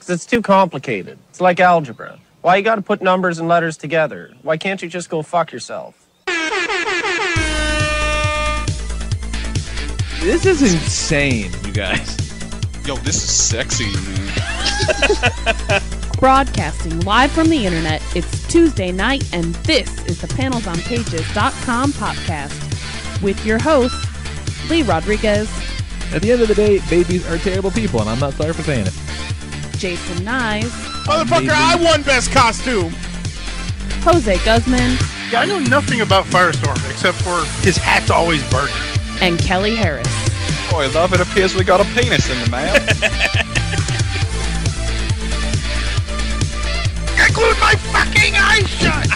Because it's too complicated. It's like algebra. Why you gotta put numbers and letters together? Why can't you just go fuck yourself? This is insane, you guys. Yo, this is sexy, man. Broadcasting live from the internet, it's Tuesday night, and this is the PanelsOnPages.com podcast with your host, Lee Rodriguez. At the end of the day, babies are terrible people, and I'm not sorry for saying it. Jason Nyes. Motherfucker, I won best costume. Jose Guzman. Yeah, I know nothing about Firestorm except for his hat's always burning. And Kelly Harris. Boy, love, it appears we got a penis in the mail. I glued my fucking eyes shut!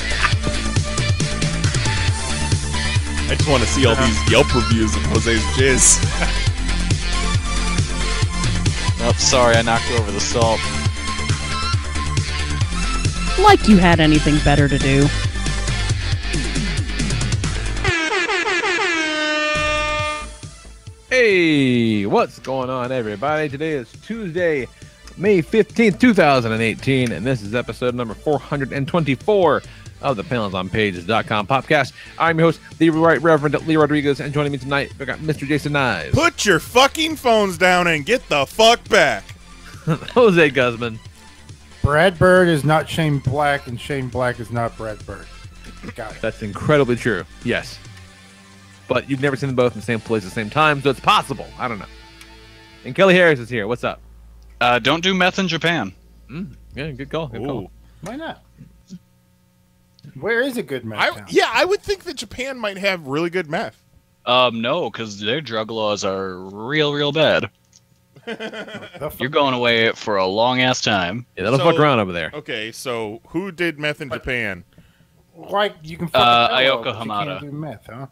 I just want to see all these Yelp reviews of Jose's jizz. Oh, sorry, I knocked over the salt. Like you had anything better to do. Hey, what's going on, everybody? Today is Tuesday, May 15th, 2018, and this is episode number 424 of the PanelsOnPages.com podcast. I'm your host, the Right Reverend Lee Rodriguez, and joining me tonight, we got Mr. Jason Nyes. Put your fucking phones down and get the fuck back. Jose Guzman. Brad Bird is not Shane Black, and Shane Black is not Brad Bird. Got it. That's incredibly true, yes. But you've never seen them both in the same place at the same time, so it's possible. I don't know. And Kelly Harris is here. What's up? Don't do meth in Japan. Yeah, good call. Good call. Why not? Where is a good meth town? I would think that Japan might have really good meth. No, because their drug laws are real bad. You're going away for a long-ass time. Yeah, that'll fuck around over there. Okay, so who did meth in Japan? Why you can fuck Ayoko but you Hamada. can't do meth, huh?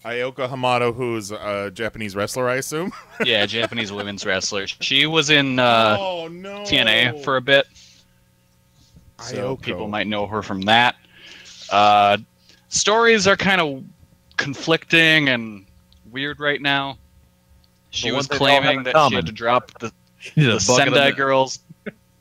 Ayoko Hamada, who's a Japanese wrestler, I assume? Yeah, Japanese women's wrestler. She was in Oh, no. TNA for a bit. So Ayoko. people might know her from that. Stories are kind of conflicting and weird right now. She But was one thing they all have claiming in that she common. had to drop the She's a bucket Sendai of- Girls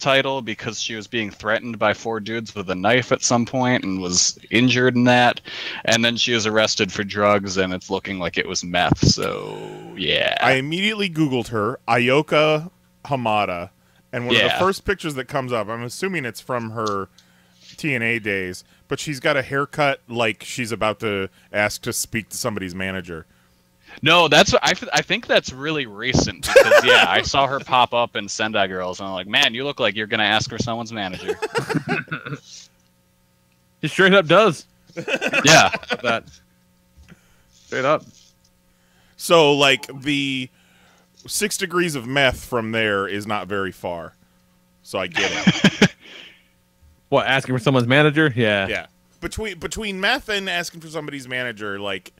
title because she was being threatened by 4 dudes with a knife at some point and was injured in that. And then she was arrested for drugs, and it's looking like it was meth. So, yeah. I immediately Googled her, Ayoko Hamada, and one of the first pictures that comes up, I'm assuming it's from her TNA days, but she's got a haircut like she's about to ask to speak to somebody's manager. No, that's I think that's really recent because I saw her pop up in Sendai Girls and I'm like, man, you look like you're gonna ask for someone's manager. He straight up does. Yeah, That. Straight up. So, like, the 6 degrees of meth from there is not very far. So I get it. What, asking for someone's manager? Yeah. Yeah. Between meth and asking for somebody's manager, like,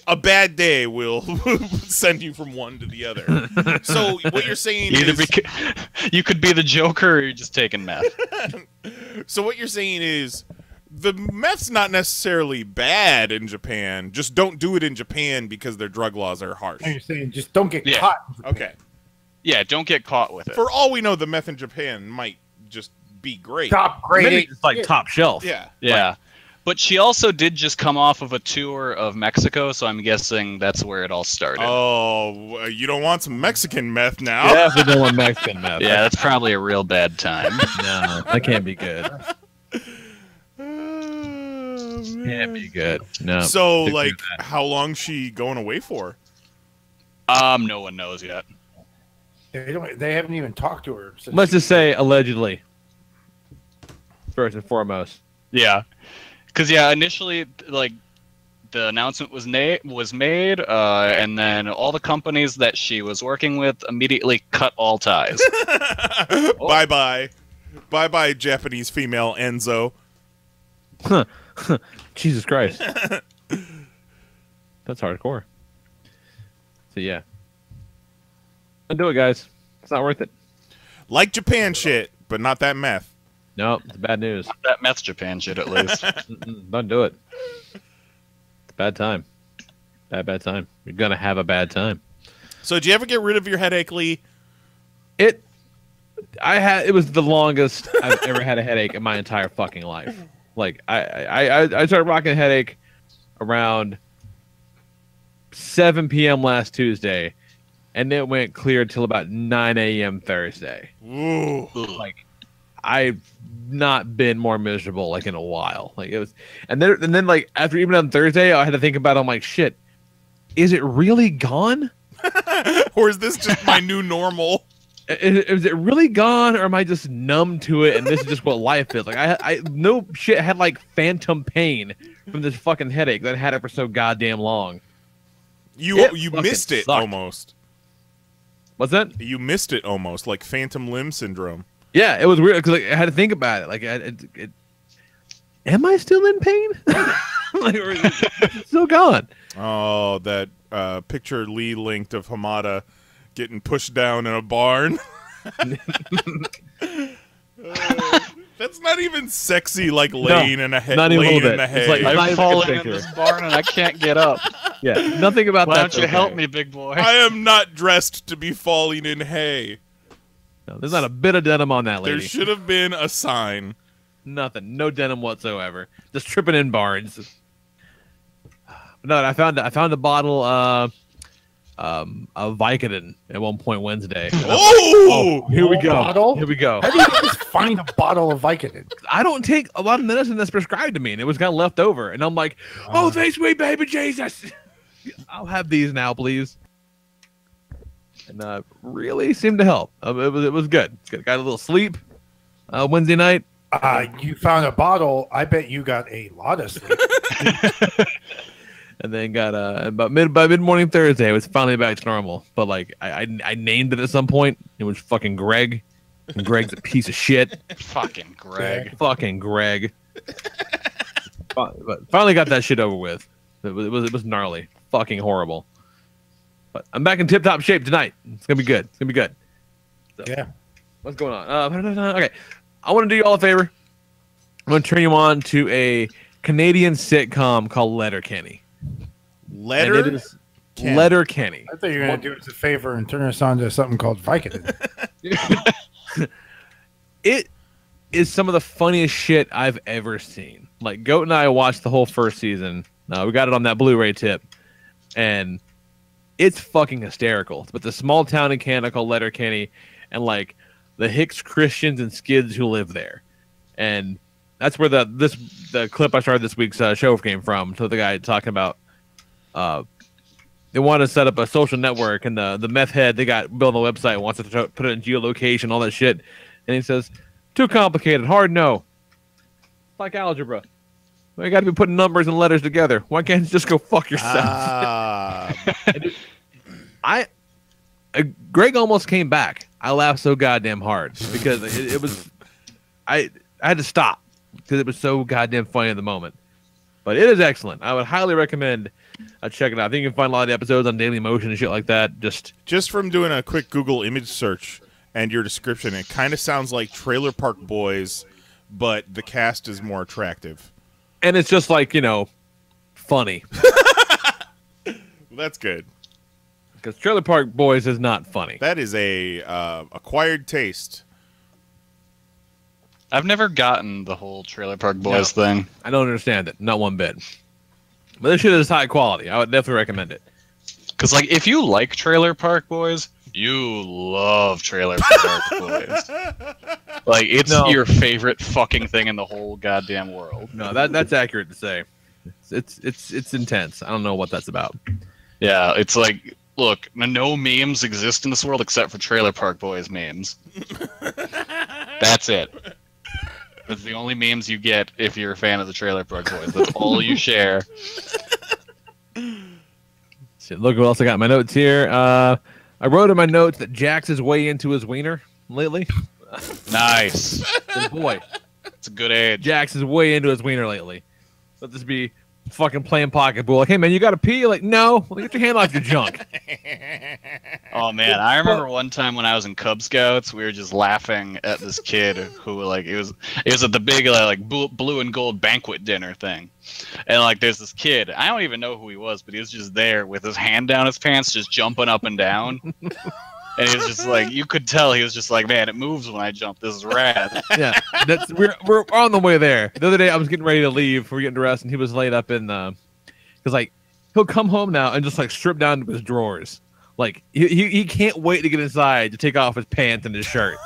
a bad day will send you from one to the other. So what you're saying is... you could be the Joker or you're just taking meth. So what you're saying is the meth's not necessarily bad in Japan. Just don't do it in Japan because their drug laws are harsh. You're saying just don't get Yeah. caught. Okay. Yeah, don't get caught with it. For all we know, the meth in Japan might just be great. Top grade. Maybe eight. it's like top shelf. Yeah. Yeah. But she also did just come off of a tour of Mexico, so I'm guessing that's where it all started. Oh, you don't want some Mexican meth now? Yeah, if they don't want Mexican meth. Yeah, that's probably a real bad time. No, that can't be good. Oh, Can't man. be good. No. So, Stick to like, that. how long's she going away for? No one knows yet. They haven't even talked to her. Since Let's just say allegedly. First and foremost. Yeah. Because, initially, like, the announcement was made, and then all the companies that she was working with immediately cut all ties. Bye-bye. Bye-bye, Japanese female Enzo. Jesus Christ. That's hardcore. So, yeah. Don't do it, guys. It's not worth it. Like Japan shit, but not that meth. No, it's bad news. That meth Japan shit, at least. Don't do it. It's a bad time. Bad time. You're going to have a bad time. So, did you ever get rid of your headache, Lee? It it was the longest I've ever had a headache in my entire fucking life. Like I started rocking a headache around 7 p.m. last Tuesday, and it went clear till about 9 a.m. Thursday. Ooh. Like I've not been more miserable like in a while. Like it was, and then like after even on Thursday, I had to think about it. I'm like, shit, is it really gone? Or is this just my new normal? Is it really gone, or am I just numb to it? And this is just what life is. Like I no shit had like phantom pain from this fucking headache that I had it for so goddamn long. You missed it sucked. almost. What's that? You missed it almost, like phantom limb syndrome. Yeah, it was weird because like, I had to think about it. Like, am I still in pain? Like, or is it still gone? Oh, that picture Lee linked of Hamada getting pushed down in a barn. That's not even sexy, like laying in a hay. Not even a little bit. The hay. It's like, I've fallen in this barn and I can't get up. Yeah, nothing about Why that. don't you help me, big boy? I am not dressed to be falling in hay. No, there's not a bit of denim on that lady. There should have been a sign. Nothing. No denim whatsoever. Just tripping in barns. No, I found a bottle of Vicodin at one point Wednesday. Oh, here we go. Bottle? Here we go. How do you just find a bottle of Vicodin? I don't take a lot of medicine that's prescribed to me, and it was kind of left over. And I'm like, oh, thanks, sweet baby Jesus. I'll have these now, please. And really seemed to help. It was good. Got a little sleep Wednesday night. You found a bottle. I bet you got a lot of sleep. And then got by mid morning Thursday, it was finally back to normal. But like I named it at some point. It was fucking Greg. And Greg's a piece of shit. Fucking Greg. Fucking Greg. But finally got that shit over with. It was gnarly. Fucking horrible. But I'm back in tip top shape tonight. It's gonna be good. It's gonna be good. So, Yeah. what's going on? Okay. I want to do you all a favor. I'm gonna turn you on to a Canadian sitcom called Letterkenny. Letterkenny. I thought you were going to do us a favor and turn us on to something called Vicodin. It is some of the funniest shit I've ever seen. Like, Goat and I watched the whole first season. We got it on that Blu-ray tip. And it's fucking hysterical. But the small town in Canada called Letterkenny, and like the Hicks Christians and Skids who live there. And that's where the clip I started this week's show came from. So the guy talking about they want to set up a social network, and the meth head they got building a website wants to put it in geolocation, all that shit. And he says, too complicated, hard no. Like algebra. You got to be putting numbers and letters together. Why can't you just go fuck yourself? Greg almost came back. I laughed so goddamn hard because it was. I had to stop because it was so goddamn funny at the moment. But it is excellent. I would highly recommend checking it out. I think you can find a lot of episodes on Daily Motion and shit like that. Just from doing a quick Google image search and your description, it kind of sounds like Trailer Park Boys, but the cast is more attractive. And it's just like, funny. That's good. Because Trailer Park Boys is not funny. That is a acquired taste. I've never gotten the whole Trailer Park Boys thing. I don't understand it. Not one bit. But this shit is high quality. I would definitely recommend it. Because, like, if you like Trailer Park Boys, you love Trailer Park Boys. Like, it's your favorite fucking thing in the whole goddamn world. No, that's accurate to say. It's intense. I don't know what that's about. Yeah, it's like, look, no memes exist in this world except for Trailer Park Boys memes. That's it. That's the only memes you get if you're a fan of the Trailer Park Boys. That's all you share. Shit, look what else I got in my notes here. I wrote in my notes that Jax is way into his wiener lately. Nice. Boy, it's a good age. Jax is way into his wiener lately. Let this be fucking playing pocketball. Like, hey man, you got to pee? You're like, no. Well, get your hand off your junk. Oh man, I remember one time when I was in Cub Scouts, we were just laughing at this kid who, like, it was at the big like blue and gold banquet dinner thing, and like there's this kid, I don't even know who he was, but he was just there with his hand down his pants, just jumping up and down. And he was just like, you could tell he was just like, man, it moves when I jump. This is rad. Yeah, we're on the way there. The other day I was getting ready to leave. We're getting dressed, and he was laid up in the, because like he'll come home now and just like strip down to his drawers. Like he can't wait to get inside to take off his pants and his shirt.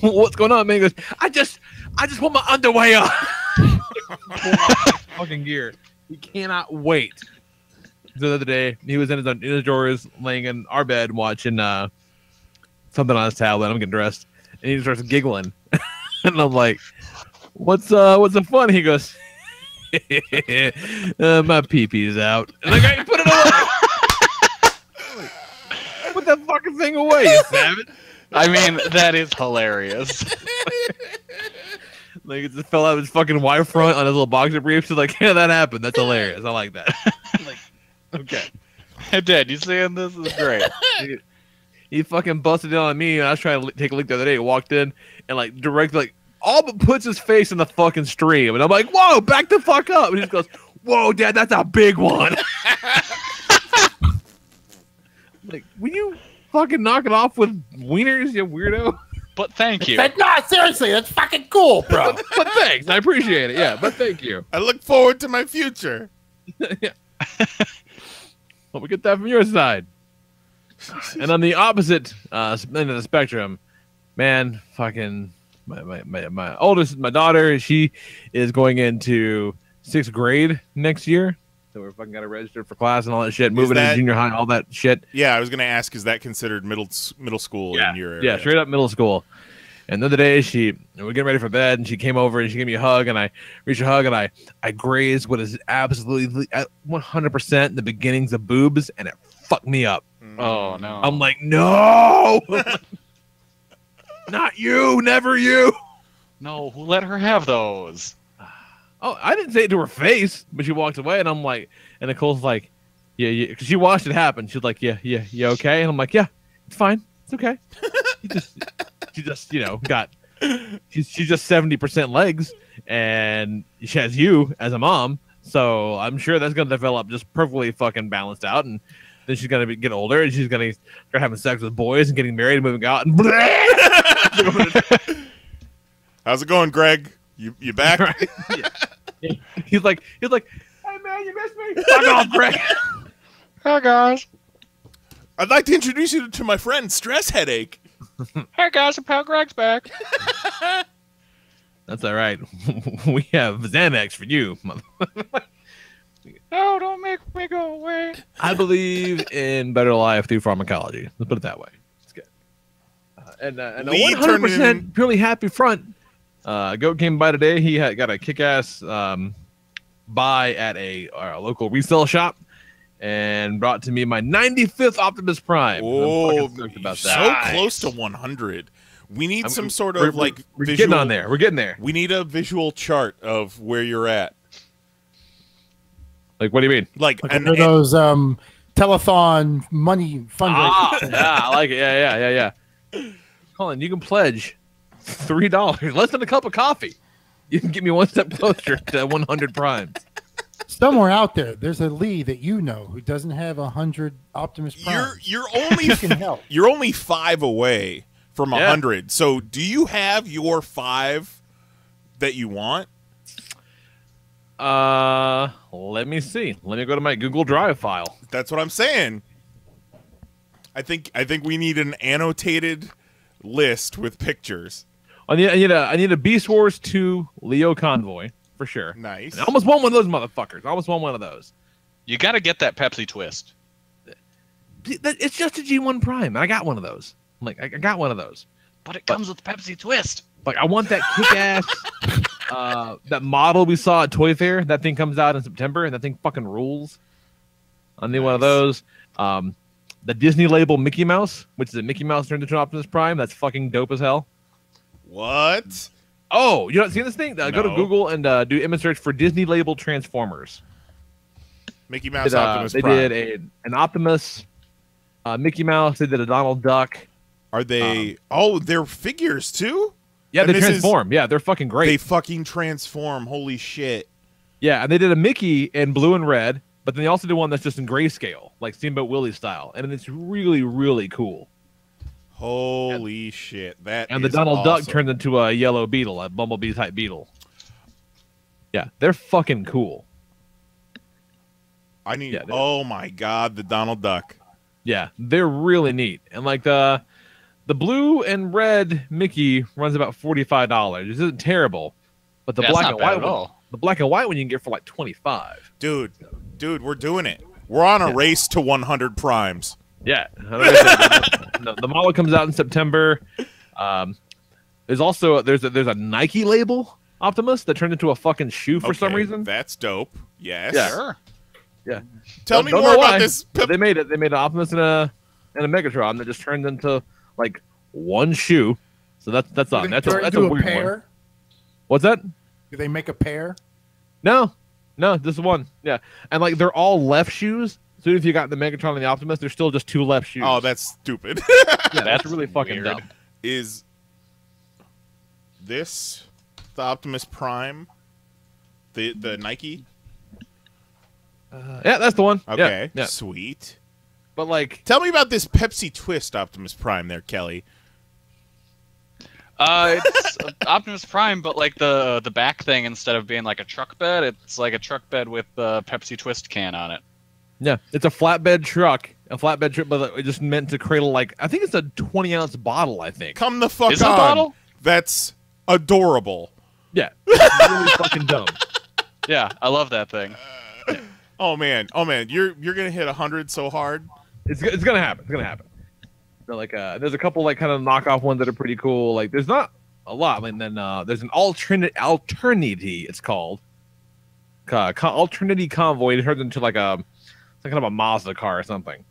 What's going on, man? He goes, I just want my underwear on. Fucking gear. He cannot wait. The other day, he was in his drawers, laying in our bed, watching something on his tablet. I'm getting dressed, and he starts giggling, and I'm like, "What's the fun?" He goes, "My pee-pee's out." And I go, "Put it away! Put that fucking thing away, you savage!" I mean, that is hilarious. Like, it just fell out of his fucking wire front on his little boxer briefs. He's like, "Yeah, that happened. That's hilarious. I like that." Like, okay. Hey, Dad, you seeing this? This is great. He fucking busted in on me, and I was trying to take a leak the other day. He walked in and like directly, like all but puts his face in the fucking stream, and I'm like, "Whoa, back the fuck up!" And he just goes, "Whoa, Dad, that's a big one." Like, will you fucking knock it off with wieners, you weirdo? But thank you. No, seriously, that's fucking cool, bro. But thanks, I appreciate it. Yeah, but thank you. I look forward to my future. Yeah. Well, we get that from your side. And on the opposite end of the spectrum, man, fucking my oldest, my daughter, she is going into 6th grade next year. So we're fucking got to register for class and all that shit, moving into junior high, all that shit. Yeah, I was going to ask, is that considered middle school in your area? Yeah, straight up middle school. And the other day, we're getting ready for bed, and she came over and she gave me a hug, and I reached a hug, and I grazed what is absolutely at 100% the beginnings of boobs, and it fucked me up. Oh no! I'm like, no, not you, never you. No, who let her have those? Oh, I didn't say it to her face, but she walked away, and I'm like, and Nicole's like, yeah, because she watched it happen. She's like, yeah, you okay? And I'm like, yeah, it's fine, it's okay. She just, she's just 70% legs, and she has you as a mom, so I'm sure that's gonna develop just perfectly fucking balanced out, and then she's gonna get older, and she's gonna start having sex with boys and getting married and moving out. And how's it going, Greg? You back? Right? Yeah. He's like, hey man, you missed me. Fuck off, Greg. Hi guys. I'd like to introduce you to my friend Stress Headache. Hey guys, and pal Greg's back. That's all right. We have Xanax for you, motherfucker. No, don't make me go away. I believe in better life through pharmacology. Let's put it that way. It's good. And a 100% purely happy front. Goat came by today. He got a kick-ass buy at a local resale shop, and brought to me my 95th Optimus Prime. Oh, about that. So close to 100. We need some sort of we're visual. Getting on there. We're getting there. We need a visual chart of where you're at. Like, what do you mean? Like under those telethon money fundraisers. Yeah, I like it. Yeah. Colin, you can pledge $3, less than a cup of coffee. You can get me one step closer to 100 primes. Somewhere out there, there's a Lee that you know who doesn't have 100 Optimus Prime. You're only 5 away from 100. So, do you have your 5 that you want? Let me see. Let me go to my Google Drive file. That's what I'm saying. I think we need an annotated list with pictures. I need a Beast Wars 2 Leo Convoy for sure. Nice. I almost won one of those motherfuckers. I almost won one of those. You got to get that Pepsi Twist. It's just a G1 Prime. I got one of those. I'm like, I got one of those. But it comes with Pepsi Twist. Like, I want that kick-ass, that model we saw at Toy Fair. That thing comes out in September, and that thing fucking rules. I need one of those. The Disney label Mickey Mouse, which is a Mickey Mouse turned into an Optimus Prime. That's fucking dope as hell. What? Oh, you not seen this thing? No. Go to Google and do image search for Disney label Transformers. Mickey Mouse Optimus Prime. They did an Optimus, Mickey Mouse. They did a Donald Duck. Are they? They're figures too. Yeah, they transform. Yeah, they're fucking great. They fucking transform. Holy shit. Yeah, and they did a Mickey in blue and red, But then they also do one that's just in grayscale, like Steamboat Willie style, and it's really, really cool. Holy shit! And the Donald Duck turned into a yellow beetle, a bumblebee type beetle. Yeah, they're fucking cool. Oh my god, the Donald Duck. Yeah, they're really neat. And like the blue and red Mickey runs about $45. This isn't terrible, but the black and white one, the black and white one you can get for like $25. Dude, we're doing it. We're on a race to 100 primes. Yeah, the model comes out in September. There's a Nike label Optimus that turned into a fucking shoe for some reason. That's dope. Yes. Yeah. Sure. Yeah. Tell me more about this. They made it. They made an Optimus and a Megatron that just turned into like one shoe. So that's on. That's a weird one. What's that? Do they make a pair? No, just one. Yeah, and like they're all left shoes. So if you got the Megatron and the Optimus, there's still just two left shoes. Oh, that's stupid. Yeah, that's really fucking dumb. Is this the Optimus Prime? The Nike? Yeah, that's the one. Okay, yeah. Sweet. But like, tell me about this Pepsi Twist Optimus Prime there, Kelly. It's Optimus Prime, but like the back thing, instead of being like a truck bed, it's like a truck bed with the Pepsi Twist can on it. Yeah, it's a flatbed truck. But it's just meant to cradle, like, I think it's a 20-ounce bottle, I think. Come the fuck on. A bottle? That's adorable. Yeah. It's really fucking dumb. Yeah, I love that thing. Oh man, you're gonna hit 100 so hard. It's gonna happen. It's gonna happen. So, like, there's a couple like kind of knockoff ones that are pretty cool. Like, there's not a lot. And then there's an Alternity. It's called Alternity Convoy. It turns into like a kind of a Mazda car or something.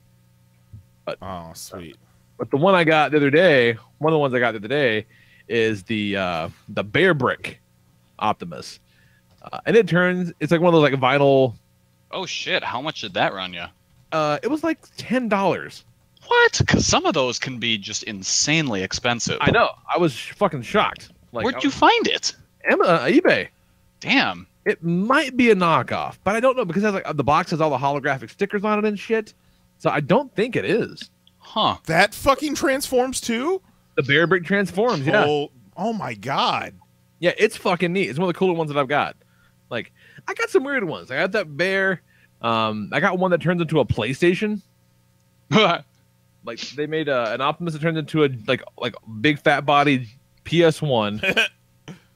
But oh, sweet. But the one I got the other day, one of the ones I got the other day, is the Bear Brick Optimus, and it's like one of those like vinyl. Oh shit! How much did that run you? It was like $10. What? Because some of those can be just insanely expensive. I know. I was fucking shocked. Like, where'd you find it? eBay. Damn. It might be a knockoff, but I don't know because it has, like, the box has all the holographic stickers on it and shit. So I don't think it is. Huh. That fucking transforms too? The Bear Brick transforms, yeah. Oh my god. Yeah, it's fucking neat. It's one of the cooler ones that I've got. Like, I got some weird ones. I got that bear. I got one that turns into a PlayStation. Like, they made an Optimus that turns into a like big fat body PS1.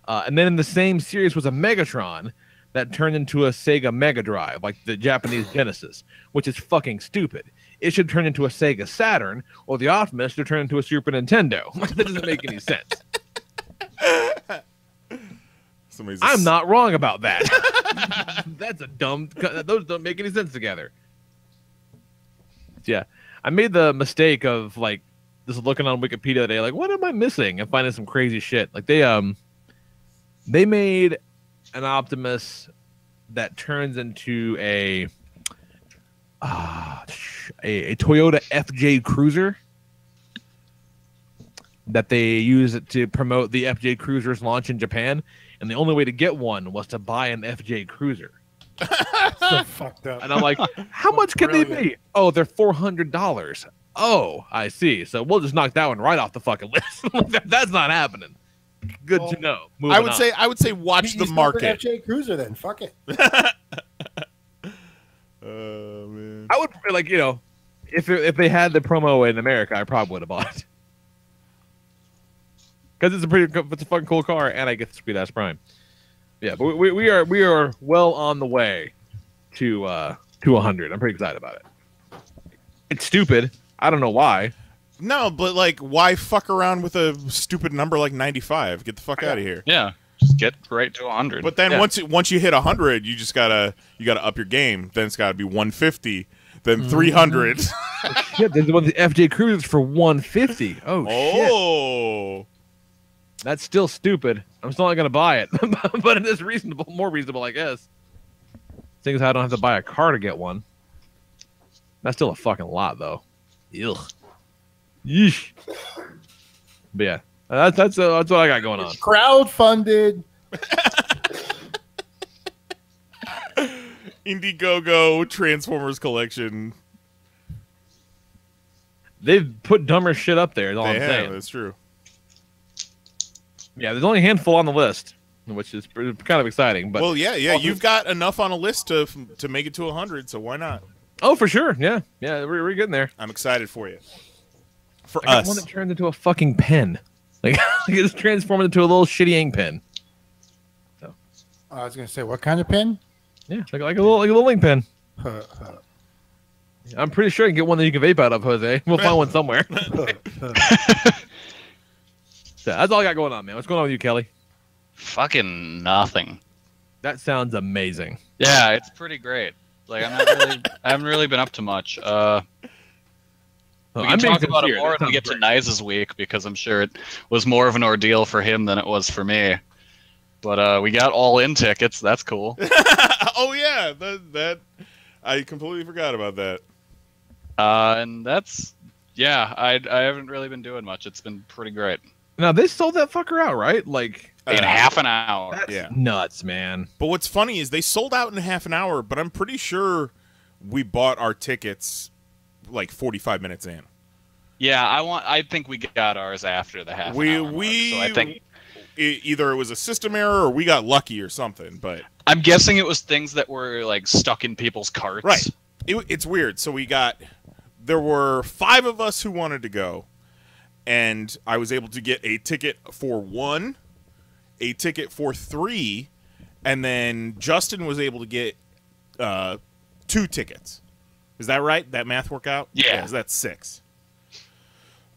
And then in the same series was a Megatron that turned into a Sega Mega Drive, like the Japanese Genesis, which is fucking stupid. It should turn into a Sega Saturn, or the Optimus should turn into a Super Nintendo. That doesn't make any sense. I'm not wrong about that. That's a dumb. Those don't make any sense together. Yeah, I made the mistake of like just looking on Wikipedia today, like, what am I missing, and finding some crazy shit. Like they made an Optimus that turns into a Toyota FJ Cruiser that they use it to promote the FJ Cruiser's launch in Japan, and the only way to get one was to buy an FJ Cruiser. So fucked up. And I'm like, how much can they be? Oh, they're $400. Oh, I see. So we'll just knock that one right off the fucking list. That's not happening. Good to know. I would say watch the market. FJ Cruiser then. Fuck it. Oh man. I would like, if they had the promo in America, I probably would have bought it. Because it's a fucking cool car, and I get the sweet ass Prime. Yeah, but we are well on the way to 100. I'm pretty excited about it. It's stupid. I don't know why. No, but like, why fuck around with a stupid number like 95? Get the fuck out of here. Yeah, just get right to 100. But then once you hit 100, you just gotta up your game. Then it's gotta be 150, then 300. Shit, there's one of the FJ Cruisers for 150. Oh shit. That's still stupid. I'm still not gonna buy it, but it is reasonable, more reasonable, I guess. Seeing as I don't have to buy a car to get one. That's still a fucking lot, though. Ugh. Yeesh. But yeah, that's what I got going on. Crowdfunded. Indiegogo Transformers collection. They've put dumber shit up there. Is all I'm saying. That's true. Yeah, there's only a handful on the list, which is kind of exciting. But well, yeah, you've got enough on a list to make it to 100, so why not? Oh, for sure. Yeah, we're getting there. I'm excited for you. For I got us, one that turns into a fucking pen. Like it's transformed into a little shitty ink pen. So I was gonna say, what kind of pen? yeah, like a little ink pen. I'm pretty sure I can get one that you can vape out of, Jose. We'll find one somewhere. So that's all I got going on, man. What's going on with you, Kelly? Fucking nothing. That sounds amazing. Yeah, it's pretty great. Like I haven't really been up to much. We can talk about it more when we get to Nice's week because I'm sure it was more of an ordeal for him than it was for me. But we got all-in tickets. That's cool. Oh yeah, that I completely forgot about that. And that's I haven't really been doing much. It's been pretty great. Now they sold that fucker out, right? Like in half an hour. That's nuts, man. But what's funny is they sold out in half an hour, but I'm pretty sure we bought our tickets like 45 minutes in. Yeah, I think we got ours after the half an hour mark, so I think either it was a system error or we got lucky or something, but I'm guessing it was things that were like stuck in people's carts. Right. It's weird. So there were 5 of us who wanted to go, and I was able to get a ticket for 1, a ticket for 3, and then Justin was able to get 2 tickets. Is that right? That math work out? Yeah. So that's 6.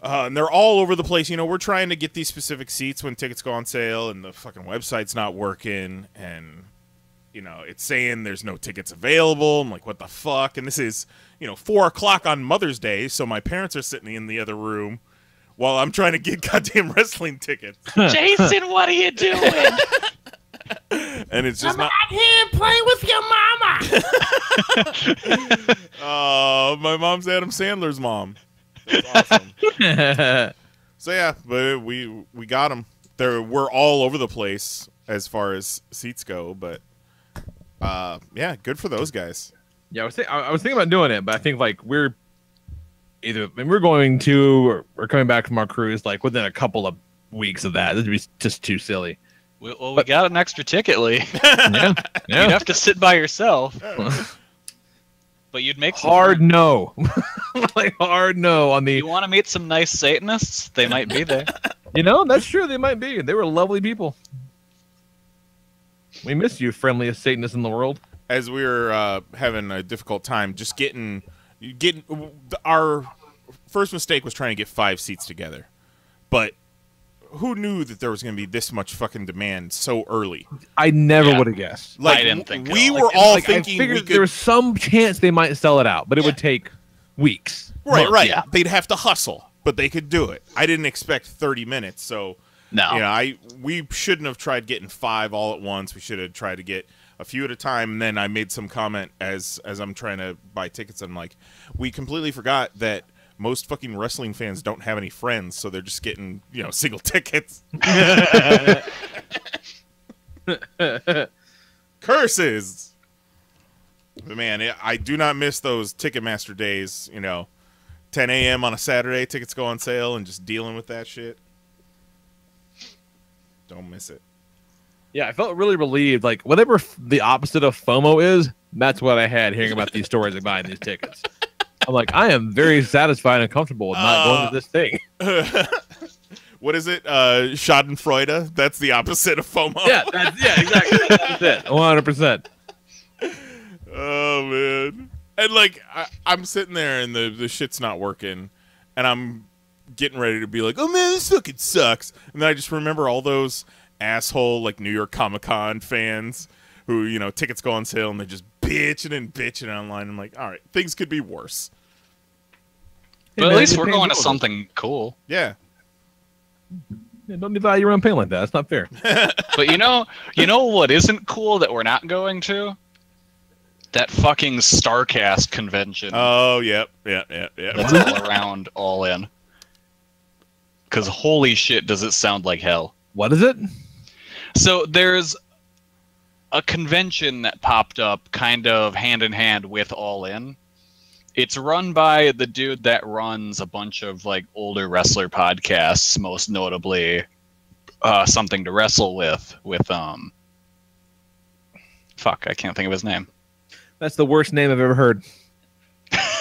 And they're all over the place. You know, we're trying to get these specific seats when tickets go on sale, and the fucking website's not working, and you know, it's saying there's no tickets available. I'm like, what the fuck? And this is, 4 o'clock on Mother's Day, so my parents are sitting in the other room while I'm trying to get goddamn wrestling tickets. Jason, what are you doing? And it's just I'm out here playing with your mama. My mom's Adam Sandler's mom. That's awesome. So yeah, but we got them. We're all over the place as far as seats go, but yeah, good for those guys. Yeah, I was thinking about doing it, but I think like we're going to or coming back from our cruise like within a couple of weeks of that. This would be just too silly. Well, we got an extra ticket, Lee. Yeah. You'd have to sit by yourself. But you'd make some hard no. Like hard no on the. You want to meet some nice Satanists? They might be there. That's true. They might be. They were lovely people. We miss you, friendliest Satanists in the world. As we were having a difficult time just getting our first mistake was trying to get 5 seats together, but who knew that there was going to be this much fucking demand so early? I never would have guessed. Like, I didn't think we were all thinking I figured there was some chance they might sell it out, but it would take weeks. Right. Yeah. They'd have to hustle, but they could do it. I didn't expect 30 minutes, so no. We shouldn't have tried getting 5 all at once. We should have tried to get a few at a time. And then I made some comment as I'm trying to buy tickets. I'm like, we completely forgot that most fucking wrestling fans don't have any friends, so they're just getting, single tickets. Curses. But man, I do not miss those Ticketmaster days, 10 a.m. on a Saturday, tickets go on sale, and just dealing with that shit. Don't miss it. Yeah, I felt really relieved. Like, whatever the opposite of FOMO is, that's what I had hearing about these stories and buying these tickets. I'm like, I am very satisfied and comfortable with not going to this thing. What is it? Schadenfreude? That's the opposite of FOMO. Yeah, exactly. That's it. 100%. Oh, man. And, like, I'm sitting there and the shit's not working, and I'm getting ready to be like, oh, man, this fucking sucks. And then I just remember all those asshole, like, New York Comic-Con fans who, tickets go on sale and they're just bitching online. I'm like, all right, things could be worse. But at least we're going to something cool. Yeah. Don't devalue your own pain like that. That's not fair. But you know what isn't cool that we're not going to? That fucking StarCast convention. Oh, yep. That's all around, all in. Because holy shit, does it sound like hell. What is it? So there's a convention that popped up kind of hand in hand with All In. It's run by the dude that runs a bunch of like older wrestler podcasts, most notably Something to Wrestle with fuck, I can't think of his name. That's the worst name I've ever heard.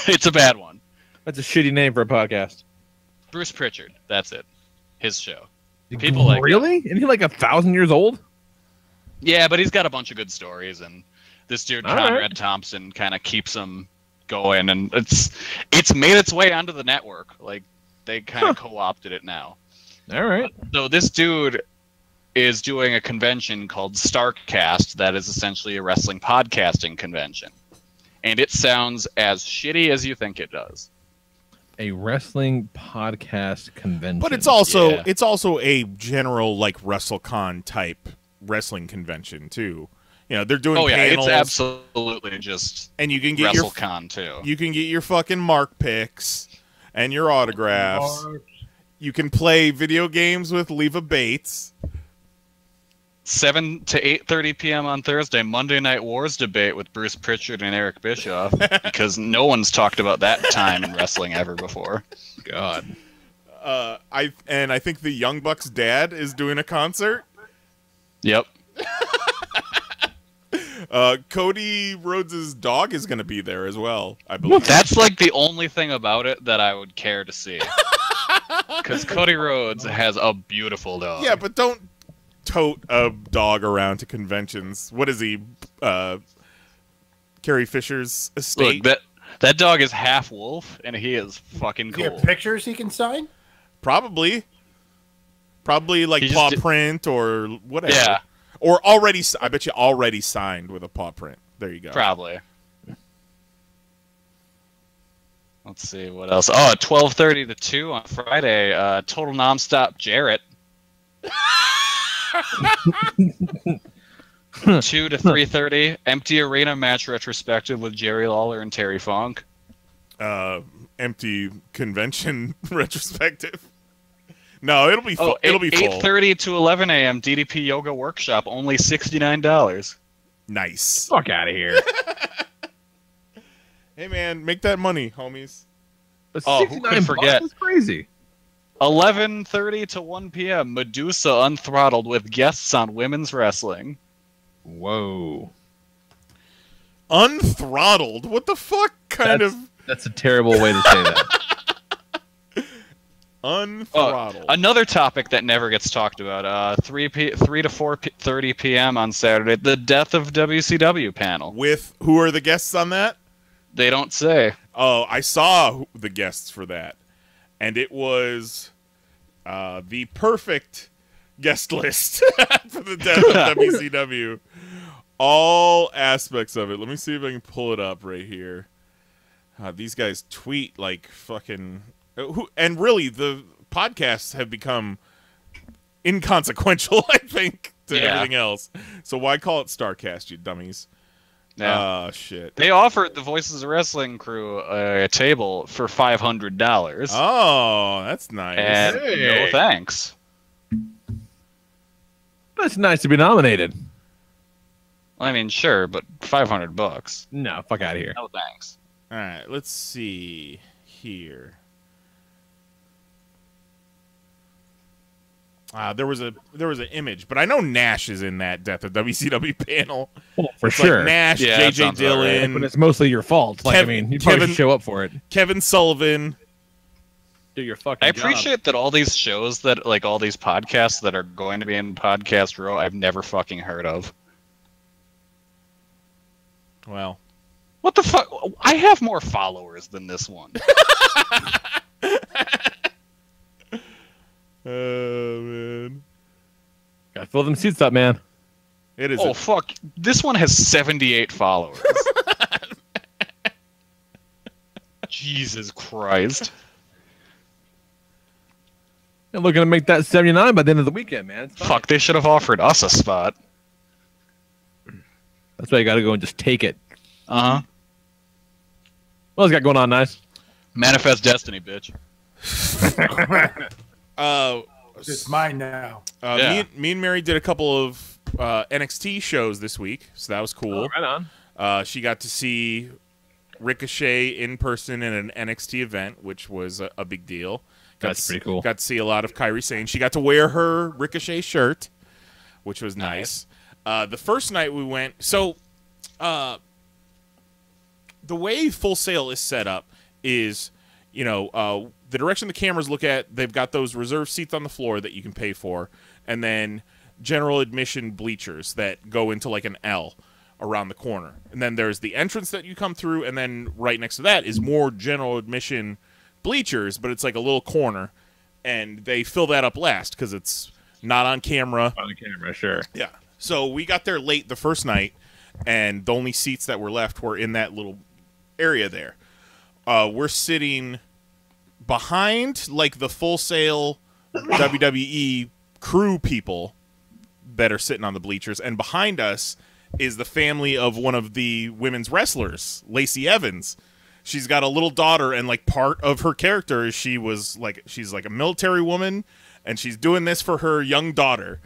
It's a bad one. That's a shitty name for a podcast. Bruce Pritchard, that's it. His show. People like really? Isn't he like 1,000 years old? Yeah, but he's got a bunch of good stories, and this dude Conrad Thompson kind of keeps them going, and it's made its way onto the network. Like they kind of co-opted it now. All right. So this dude is doing a convention called Starkcast that is essentially a wrestling podcasting convention, and it sounds as shitty as you think it does. A wrestling podcast convention, but it's also a general like WrestleCon type wrestling convention too. You know, they're doing panels. It's absolutely just and you can get WrestleCon too. You can get your fucking mark picks and your autographs. You can play video games with Leva Bates. 7 to 8:30 p.m. on Thursday, Monday Night Wars debate with Bruce Pritchard and Eric Bischoff, because no one's talked about that time in wrestling ever before. God. I think the Young Bucks' dad is doing a concert. Yep. Cody Rhodes' dog is going to be there as well, I believe. That's like the only thing about it that I would care to see. Because Cody Rhodes has a beautiful dog. Yeah, but don't tote a dog around to conventions. What is he? Carrie Fisher's estate? Look, that dog is half wolf, and he is fucking cool. Do you have pictures he can sign? Probably like paw print or whatever. Yeah. Or already, I bet you already signed with a paw print. There you go. Probably. Let's see what else. Oh, at 12:30 to 2 on Friday, Total Nonstop Jarrett. 2 to 3:30, Empty Arena match retrospective with Jerry Lawler and Terry Funk. Empty convention retrospective. No, it'll be full. 8:30 to 11 a.m. DDP Yoga Workshop, only $69. Nice. Fuck out of here. Hey man, make that money, homies. Who could forget? That's crazy. 11:30 to 1 p.m. Medusa Unthrottled with guests on women's wrestling. Whoa. Unthrottled? What the fuck That's a terrible way to say that. Unthrottled. Another topic that never gets talked about. 3 to 4:30 p.m. on Saturday. The Death of WCW panel. With who are the guests on that? They don't say. Oh, I saw the guests for that, and it was the perfect guest list for the Death of WCW. All aspects of it. Let me see if I can pull it up right here. These guys tweet like fucking... And really, the podcasts have become inconsequential, I think, to everything else. So why call it Starcast, you dummies? Yeah. Oh, shit. They offered the Voices of Wrestling crew a table for $500. Oh, that's nice. And no thanks. That's nice to be nominated. I mean, sure, but $500. No, fuck out of here. No thanks. All right, let's see here. There was an image, but I know Nash is in that Death of WCW panel. Well, for it's sure. Like Nash, JJ Dillon. Right. But it's mostly your fault. Like, you probably should show up for it. Kevin Sullivan. Do your fucking job. I appreciate that all these shows that, like, all these podcasts that are going to be in Podcast Row, I've never fucking heard of. Well. What the fuck? I have more followers than this one. Oh, man. Gotta fill them seats up, man. It is. Oh, fuck. This one has 78 followers. Jesus Christ. They're looking to make that 79 by the end of the weekend, man. Fuck, they should have offered us a spot. That's why you gotta go and just take it. Uh-huh. What else got going on, nice? Manifest Destiny, bitch. It's mine now. Me and Mary did a couple of NXT shows this week, so that was cool. Oh, right on. She got to see Ricochet in person in an NXT event, which was a big deal. That's pretty cool. Got to see a lot of Kairi Sane. She got to wear her Ricochet shirt, which was nice. The first night we went, so the way Full Sail is set up is, the direction the cameras look at, they've got those reserved seats on the floor that you can pay for, and then general admission bleachers that go into like an L around the corner. And then there's the entrance that you come through, and then right next to that is more general admission bleachers, but it's like a little corner, and they fill that up last because it's not on camera. On the camera, sure. Yeah. So we got there late the first night, and the only seats that were left were in that little area there. We're sitting behind like the Full Sail WWE crew people that are sitting on the bleachers, and behind us is the family of one of the women's wrestlers, Lacey Evans. She's got a little daughter, and like part of her character is she's like a military woman, and she's doing this for her young daughter.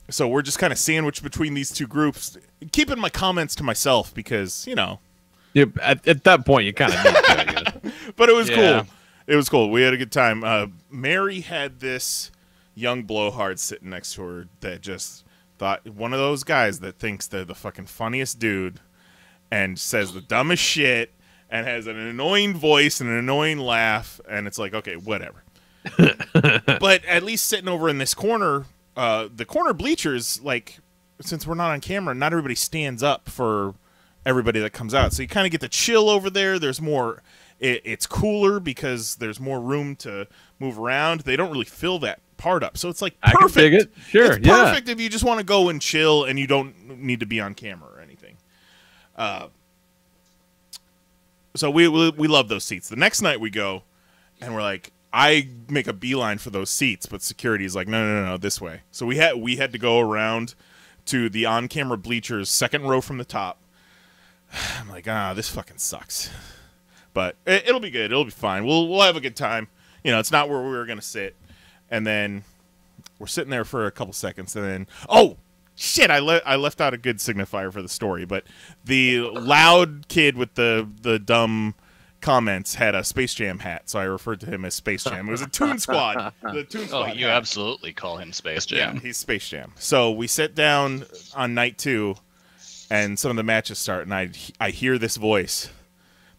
So we're just kind of sandwiched between these two groups, keeping my comments to myself because, At that point, you kind of need to, I guess. But it was cool. It was cool. We had a good time. Mary had this young blowhard sitting next to her that just thought, one of those guys that thinks they're the fucking funniest dude and says the dumbest shit and has an annoying voice and an annoying laugh, and it's like, okay, whatever. But at least sitting over in this corner, the corner bleachers, like, since we're not on camera, not everybody stands up for everybody that comes out. So you kind of get to chill over there. There's more, it's cooler because there's more room to move around. They don't really fill that part up. So it's like perfect. I can dig it. Sure, it's perfect if you just want to go and chill and you don't need to be on camera or anything. So we love those seats. The next night we go, and we're like, I make a beeline for those seats, but security is like, no, this way. So we had to go around to the on-camera bleachers, second row from the top. I'm like, this fucking sucks. But it'll be good. It'll be fine. We'll have a good time. It's not where we were gonna sit. And then we're sitting there for a couple seconds, and then shit! I left out a good signifier for the story, but the loud kid with the dumb comments had a Space Jam hat, so I referred to him as Space Jam. It was a Toon Squad. The Toon Squad. Oh, you absolutely call him Space Jam. Yeah, he's Space Jam. So we sit down on night 2, and some of the matches start, and I hear this voice.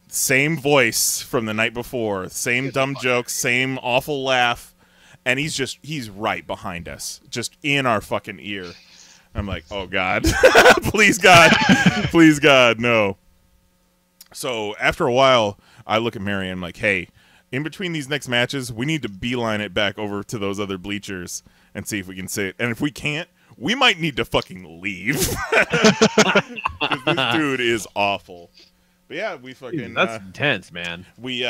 Same voice from the night before. Same dumb jokes, same awful laugh. And he's right behind us. Just in our fucking ear. I'm like, oh, God. Please, God. Please, God, no. So after a while, I look at Mary and I'm like, hey, in between these next matches, we need to beeline it back over to those other bleachers and see if we can sit. And if we can't, we might need to fucking leave. Because this dude is awful. But yeah, we fucking... That's intense, man. We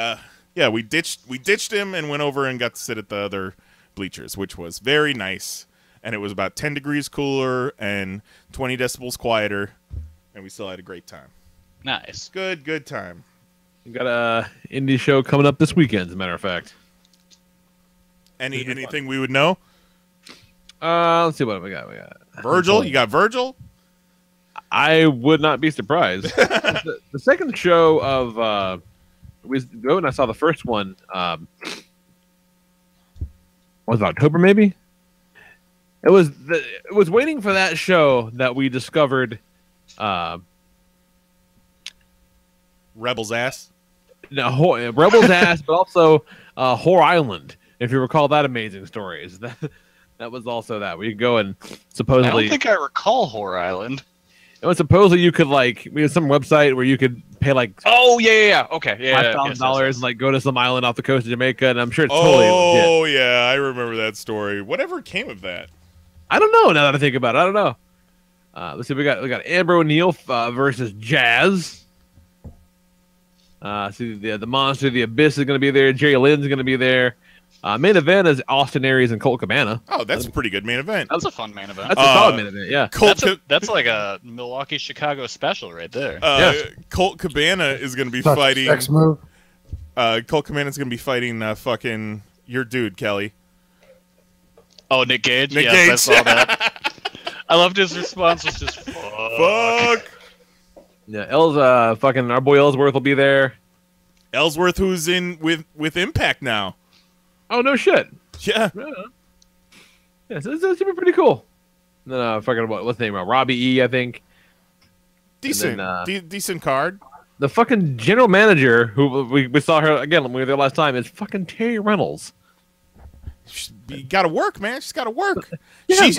ditched him and went over and got to sit at the other bleachers, which was very nice. And it was about 10 degrees cooler and 20 decibels quieter. And we still had a great time. Nice. Good time. We got a indie show coming up this weekend, as a matter of fact. Anything we would know? Let's see what we got. Virgil? You got Virgil? I would not be surprised. the second show of we go and I saw the first one. Was it October? Maybe it was waiting for that show that we discovered. Rebel's ass. No, Rebel's ass, but also Whore Island. If you recall that amazing story, that was also that we could go and supposedly. I don't think I recall Whore Island. It was supposedly you could we had some website where you could pay oh yeah okay $5,000 and like go to some island off the coast of Jamaica, and I'm sure it's totally legit. Oh yeah, I remember that story. Whatever came of that? I don't know. Now that I think about it, I don't know. Let's see. We got Amber O'Neil versus Jazz. See the Monster, the Abyss is going to be there. Jerry Lynn's going to be there. Main event is Austin Aries and Colt Cabana. Oh, that's a pretty good main event. That's a fun main event. That's a solid main event, yeah. That's like a Milwaukee-Chicago special right there. Colt Cabana is going to be Such fighting... sex move. Colt Cabana is going to be fighting fucking your dude, Kelly. Oh, Nick Gage? Nick Gage. I saw that. I loved his response was just fuck. Yeah, fucking our boy Ellsworth will be there. Ellsworth, who's in with Impact now. Oh no shit. Yeah. Yeah, so it's gonna be pretty cool. And then fucking what's the name? Robbie E, I think. Decent, then, decent card. The fucking general manager who we saw her again when we were there last time is fucking Terry Reynolds. You gotta work, man. She's gotta work. Yeah,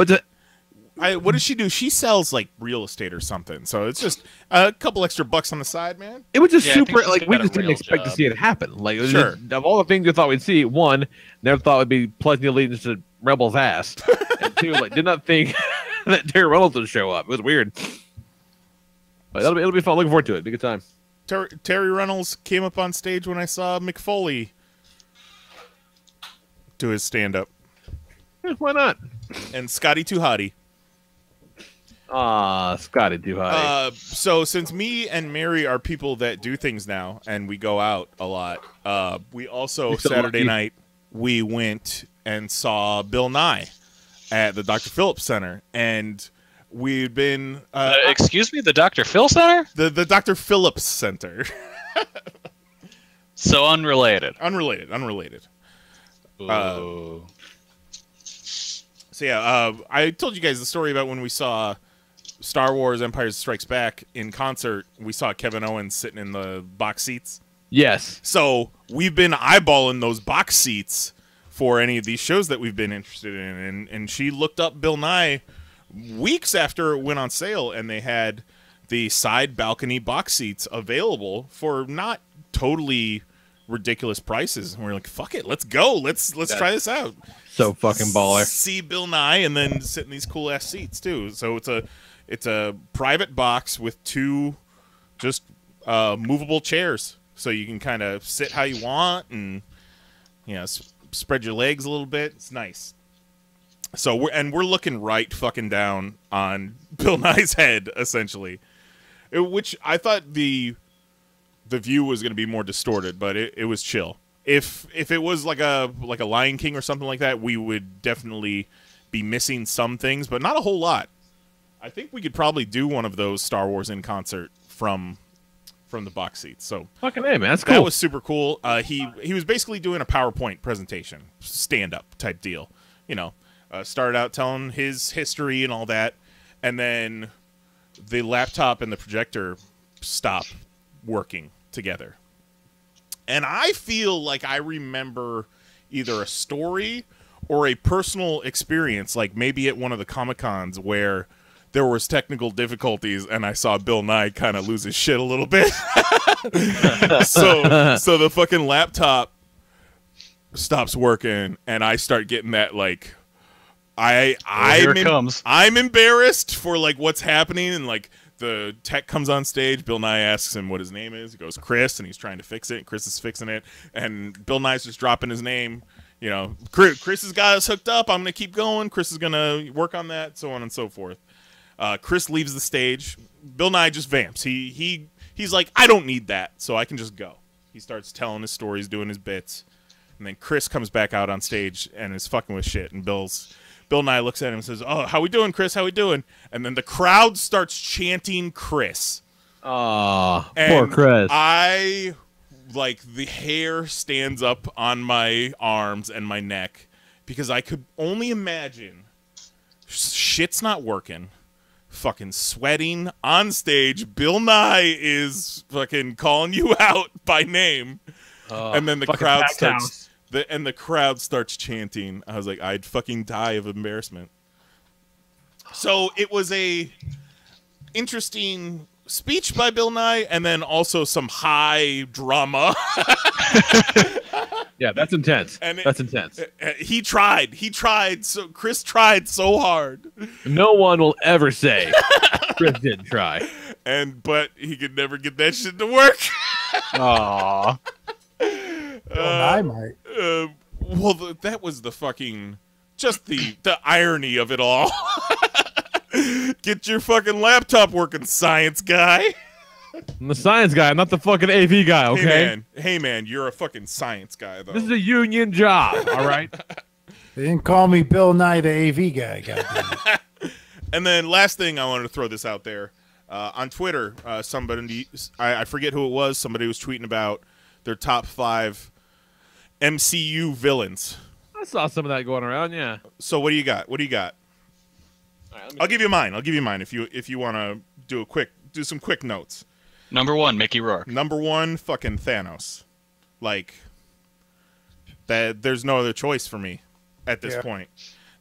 what does she do? She sells like real estate or something. So it's just a couple extra bucks on the side, man. It was just I super. think she's Like we got a just didn't real expect to job. see it happen. Like it was Sure. just, of all the things we thought we'd see, one, never thought would be pledging allegiance to Rebel's ass, and two, like did not think that Terry Reynolds would show up. It was weird. But it'll be fun. Looking forward to it. Be a good time. Terry Reynolds came up on stage when I saw Mick Foley do his stand-up. Yeah, why not? And Scotty Too Hottie. Scotty Too Hottie. So since me and Mary are people that do things now, and we go out a lot, we also, Saturday night, we went and saw Bill Nye at the Dr. Phillips Center. And we'd been... excuse me, the Dr. Phil Center? The Dr. Phillips Center. So unrelated. Unrelated. Ooh. So yeah, I told you guys the story about when we saw Star Wars Empire Strikes Back in concert. We saw Kevin Owens sitting in the box seats. Yes. So we've been eyeballing those box seats for any of these shows that we've been interested in. And she looked up Bill Nye weeks after it went on sale, and they had the side balcony box seats available for not totally ridiculous prices. And we're like, fuck it, let's go. Let's try this out. So fucking baller. See Bill Nye and then sit in these cool ass seats too. So it's a private box with two just movable chairs, so you can kind of sit how you want and spread your legs a little bit. It's nice. So we're looking right fucking down on Bill Nye's head essentially, which I thought the view was going to be more distorted, but it was chill. If it was like a Lion King or something like that, we would definitely be missing some things, but not a whole lot. I think we could probably do one of those Star Wars in concert from the box seats. So Fucking hey, man, that's cool. that was super cool. He was basically doing a PowerPoint presentation, stand up type deal. Started out telling his history and all that, and then the laptop and the projector stopped working together. And I feel like I remember either a story or a personal experience, like maybe at one of the Comic-Cons where there was technical difficulties and I saw Bill Nye kind of lose his shit a little bit. so the fucking laptop stops working and I start getting that like Here it comes. I'm embarrassed for like what's happening, and like the tech comes on stage. Bill Nye asks him what his name is. He goes, Chris, and he's trying to fix it. And Chris is fixing it, and Bill Nye's just dropping his name. Chris has got us hooked up. I'm gonna keep going. Chris is gonna work on that, so on and so forth. Chris leaves the stage. Bill Nye just vamps. He's like, I don't need that, so I can just go. He starts telling his stories, doing his bits, and then Chris comes back out on stage and is fucking with shit. And Bill Nye looks at him and says, "Oh, how we doing, Chris? How we doing?" And then the crowd starts chanting Chris. Aw, poor Chris. The hair stands up on my arms and my neck because I could only imagine shit's not working. Fucking sweating on stage. Bill Nye is fucking calling you out by name. And then the crowd starts... the crowd starts chanting. I was like, I'd fucking die of embarrassment. So it was a interesting speech by Bill Nye, and then also some high drama. Yeah, that's intense. That's intense. He tried. So Chris tried so hard. No one will ever say Chris didn't try. But he could never get that shit to work. Aww. I might. That was the fucking just the irony of it all. Get your fucking laptop working, science guy. I'm the science guy, I'm not the fucking AV guy, okay? Hey man, you're a fucking science guy though. This is a union job, all right? They didn't call me Bill Nye the AV guy. Goddamn. And then last thing I wanted to throw this out there. On Twitter, somebody, I forget who it was, somebody was tweeting about their top 5 MCU villains. I saw some of that going around, yeah. So what do you got? What do you got? All right, I'll give you mine. I'll give you mine if you want to do some quick notes. Number 1, Mickey Rourke. Number 1, fucking Thanos. Like that. There's no other choice for me at this point.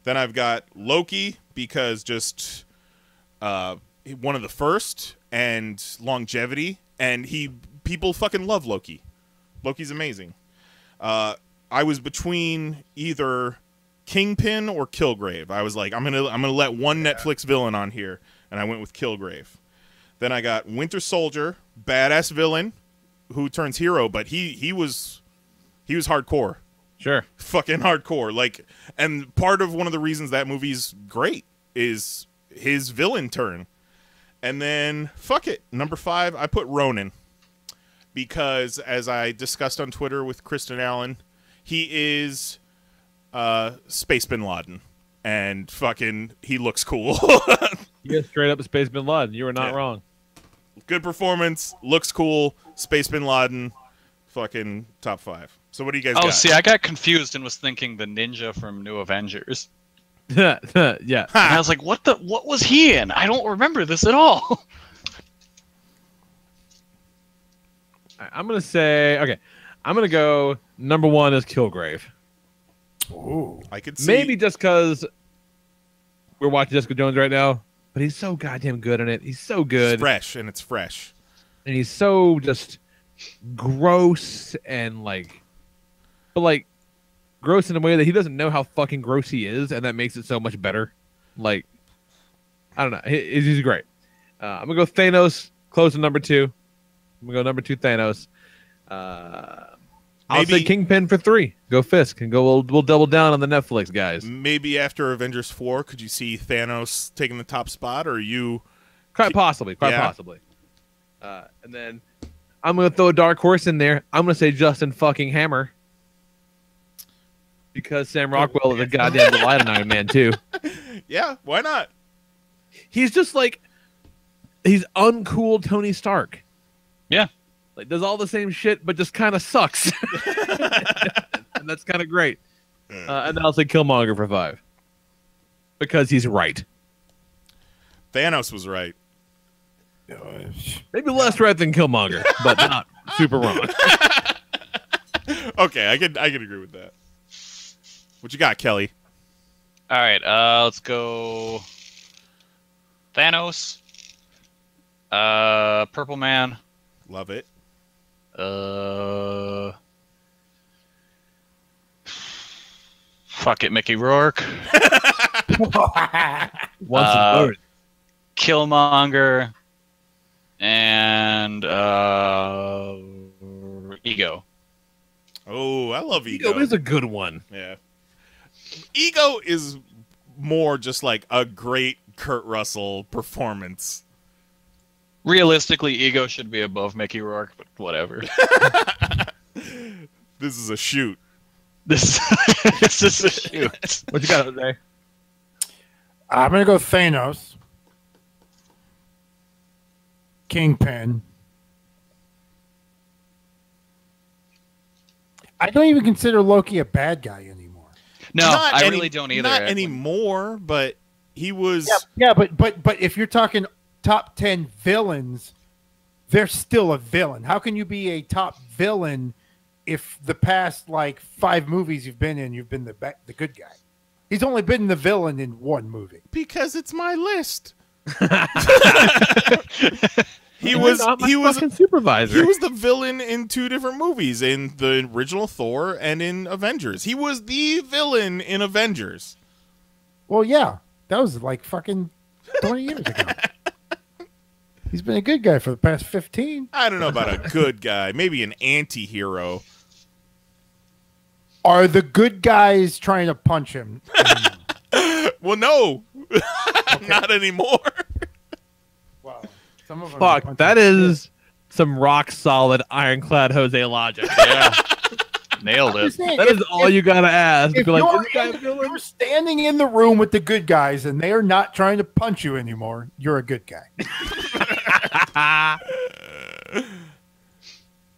Then I've got Loki because just one of the first and longevity, and people fucking love Loki. Loki's amazing. I was between either Kingpin or Kilgrave. I was like, I'm gonna let one Netflix villain on here, and I went with Kilgrave. Then I got Winter Soldier, badass villain who turns hero, but he was hardcore. Sure. Fucking hardcore. Like, and part of one of the reasons that movie's great is his villain turn. And then, fuck it, number 5, I put Ronin. Because, as I discussed on Twitter with Kristen Allen, he is Space Bin Laden. And fucking, he looks cool. He is straight up a Space Bin Laden. You were not wrong. Good performance, looks cool, Space Bin Laden, fucking top 5. So what do you guys got? Oh, see, I got confused and was thinking the ninja from New Avengers. Yeah. And I was like, what was he in? I don't remember this at all. I'm going to say, okay, I'm going to go number 1 is Kilgrave. Ooh, I could see. Maybe just because we're watching Jessica Jones right now, but he's so goddamn good in it. He's so good. It's fresh, and it's fresh. And he's so just gross and but gross in a way that he doesn't know how fucking gross he is, and that makes it so much better. Like, I don't know. He's great. I'm going to go Thanos, close to number 2. I'm going to go number 2 Thanos. I'll say Kingpin for 3. Go Fisk, and we'll double down on the Netflix guys. Maybe after Avengers 4, could you see Thanos taking the top spot, or you... Quite possibly. And then I'm going to throw a dark horse in there. I'm going to say Justin fucking Hammer. Because Sam Rockwell is a goddamn delight in Iron Man 2. Yeah, why not? He's just he's uncool Tony Stark. Yeah. Does all the same shit, but just kind of sucks. And that's kind of great. And then I'll say Killmonger for 5. Because he's right. Thanos was right. Maybe less right than Killmonger, but not super wrong. Okay, I can agree with that. What you got, Kelly? All right, let's go Thanos, Purple Man. Love it. Fuck it, Mickey Rourke. Killmonger and Ego. Oh, I love Ego. Ego is a good one. Yeah. Ego is more just like a great Kurt Russell performance. Realistically, Ego should be above Mickey Rourke, but whatever. This is a shoot. This is a shoot. What you got, Jose? I'm going to go Thanos. Kingpin. I don't even consider Loki a bad guy anymore. No, I really don't either. Not anymore, but he was... Yeah, but if you're talking top 10 villains, they're still a villain. How can you be a top villain if the past 5 movies you've been in, you've been the good guy? He's only been the villain in 1 movie. Because it's my list. He was supervisor. He was the villain in 2 different movies, in the original Thor and in Avengers. He was the villain in Avengers. Well, yeah, that was fucking 20 years ago. He's been a good guy for the past 15. I don't know about a good guy. Maybe an anti-hero. Are the good guys trying to punch him? Well, no. Not anymore. Wow. Some of them Fuck, that is some rock solid ironclad Jose logic. Yeah. Nailed I'm it. just saying, That is all you gotta ask. If Be like, you're, "This guy villain?" you're standing in the room with the good guys and they are not trying to punch you anymore, you're a good guy.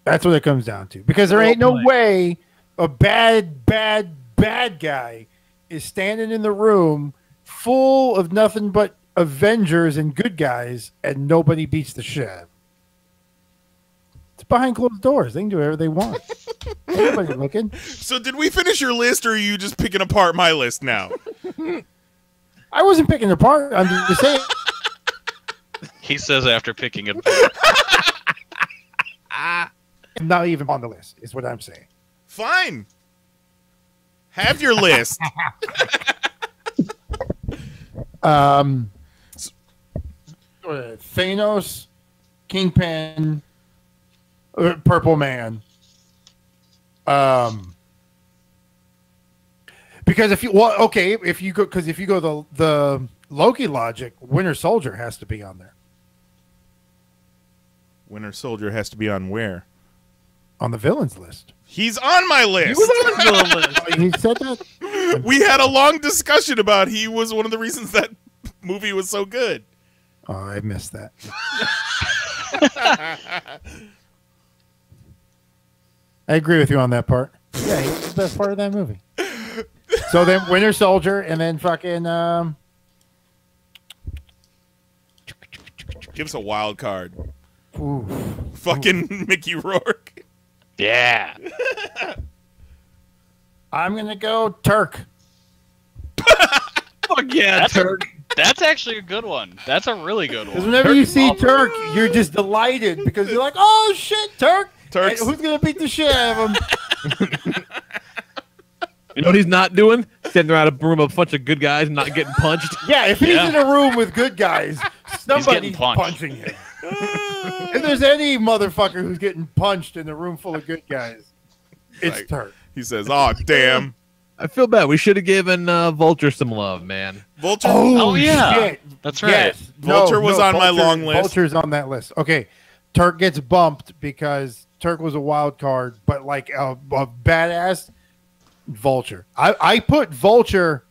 That's what it comes down to. Because there ain't no way a bad guy is standing in the room full of nothing but Avengers and good guys and nobody beats the shit out of them. It's behind closed doors. They can do whatever they want. Everybody looking. So did we finish your list, or are you just picking apart my list now? I wasn't picking it apart. I'm just saying. He says after picking it apart. I'm not even on the list, is what I'm saying. Fine. Have your list. Thanos, Kingpin, Purple Man. Because if you go the Loki logic, Winter Soldier has to be on there. Winter Soldier has to be on where? On the villains list. He's on my list. He was on the villain list. Oh, he said that? We had a long discussion about he was one of the reasons that movie was so good. Oh, I missed that. I agree with you on that part. Yeah, he was the best part of that movie. So then Winter Soldier and then fucking Give us a wild card. ooh. Fucking Mickey Rourke. Yeah. I'm gonna go Turk. Fuck yeah, Turk. That's actually a good one. That's a really good Because one. whenever you see Turk, you're just delighted because you're like, oh shit, Turk! Turk's- And who's gonna beat the shit out of him? You know what he's not doing? Sitting around a room of a bunch of good guys and not getting punched. Yeah, if he's in a room with good guys, somebody's punched. punching him. If there's any motherfucker who's getting punched in a room full of good guys, it's Right. Turk. He says, "Oh damn, I feel bad. We should have given Vulture some love, man. Vulture." Oh, yeah. shit. That's right. Yes. Vulture was on my long list. Vulture's on that list. Okay, Turk gets bumped because Turk was a wild card, but like a badass Vulture. I put Vulture.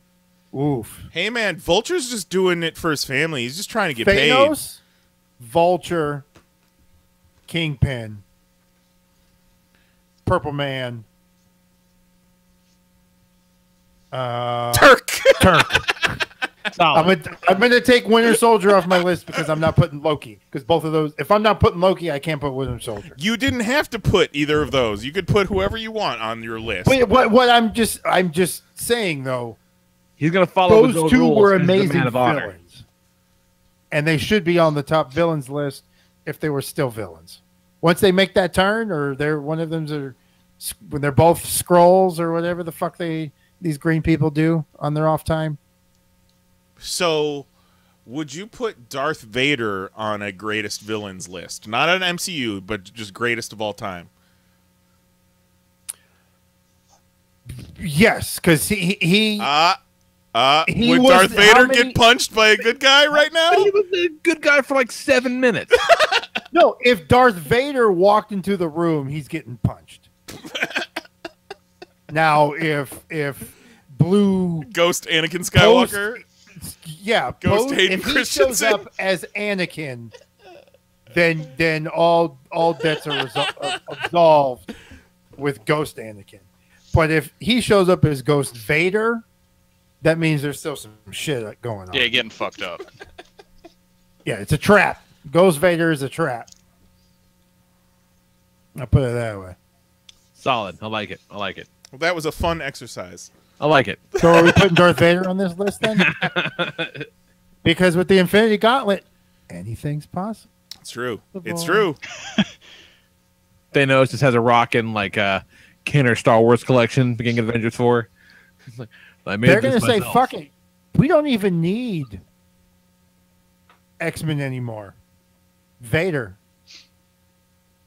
Oof. Hey man, Vulture's just doing it for his family. He's just trying to get paid. Thanos, Vulture, Kingpin, Purple Man, Turk. Solid. I'm gonna take Winter Soldier off my list because I'm not putting Loki. Because both of those, if I'm not putting Loki, I can't put Winter Soldier. You didn't have to put either of those. You could put whoever you want on your list. Wait, what I'm just saying though, He's gonna follow his those own two rules were as the amazing man of honor. villains, and they should be on the top villains list if they were still villains. Once they make that turn, or they're one of them's are when they're both Skrulls or whatever the fuck these green people do on their off time. So, would you put Darth Vader on a greatest villains list? Not an MCU, but just greatest of all time. Yes, because he would was- Darth Vader how many- get punched by a good guy right now? He was a good guy for like 7 minutes. no. If Darth Vader walked into the room, he's getting punched. Now, if Blue Ghost Anakin Skywalker. Ghost Hayden if he shows Christensen. up as Anakin, then all debts are absolved with Ghost Anakin. But if he shows up as Ghost Vader, that means there's still some shit going on. Yeah, getting fucked up. Yeah, it's a trap. Ghost Vader is a trap. I'll put it that way. Solid. I like it. I like it. Well, that was a fun exercise. I like it. So are we putting Darth Vader on this list then? Because with the Infinity Gauntlet, anything's possible. It's true. It's true. Thanos just has a rockin' like Kenner Star Wars collection, beginning of Avengers 4. It's like, I made They're this going to say, myself. fuck it. We don't even need X-Men anymore. Vader.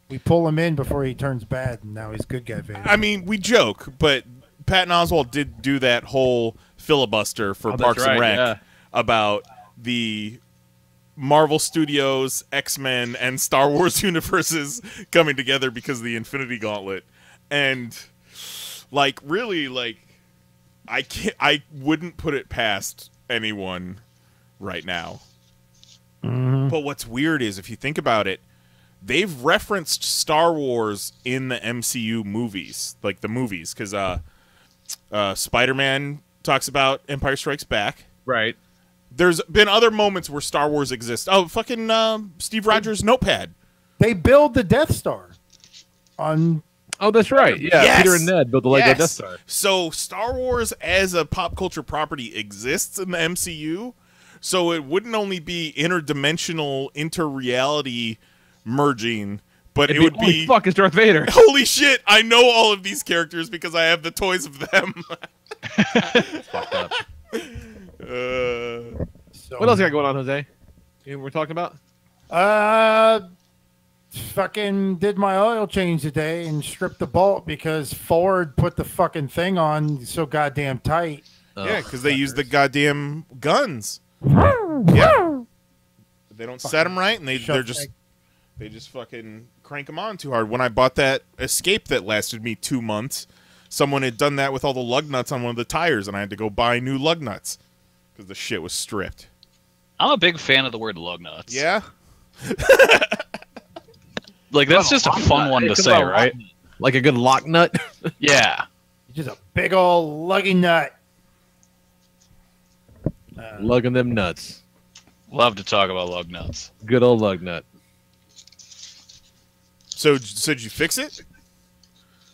We pull him in before he turns bad, and now he's good guy Vader. I mean, we joke, but Patton Oswalt did do that whole filibuster for Oh, that's Parks and right, Rec yeah. about the Marvel Studios, X-Men, and Star Wars universes coming together because of the Infinity Gauntlet. And Like, really, like, I wouldn't put it past anyone right now. Mhm. But what's weird is, if you think about it, they've referenced Star Wars in the MCU movies, like the movies, because Spider-Man talks about Empire Strikes Back. Right. There's been other moments where Star Wars exists. Oh, fucking Steve Rogers' notepad. They build the Death Star on. Oh, that's right. Yeah, Yes! Peter and Ned built the Lego Yes! Death Star. So Star Wars as a pop culture property exists in the MCU, so it wouldn't only be interdimensional, inter-reality merging, but it would be... fuck, it's Darth Vader. Holy shit, I know all of these characters because I have the toys of them. It's fucked up. So, What else you got going on, Jose? You know what we're talking about? Fucking did my oil change today and stripped the bolt because Ford put the fucking thing on so goddamn tight. Yeah, because they use the goddamn guns. Yeah. They don't set them right, and they just fucking crank them on too hard. When I bought that Escape that lasted me 2 months, someone had done that with all the lug nuts on one of the tires, and I had to go buy new lug nuts because the shit was stripped. I'm a big fan of the word lug nuts. Yeah. Like, that's just a fun one to say, right? Like a good lock nut? Yeah. Just a big old luggy nut. Lugging them nuts. Love to talk about lug nuts. Good old lug nut. So did you fix it?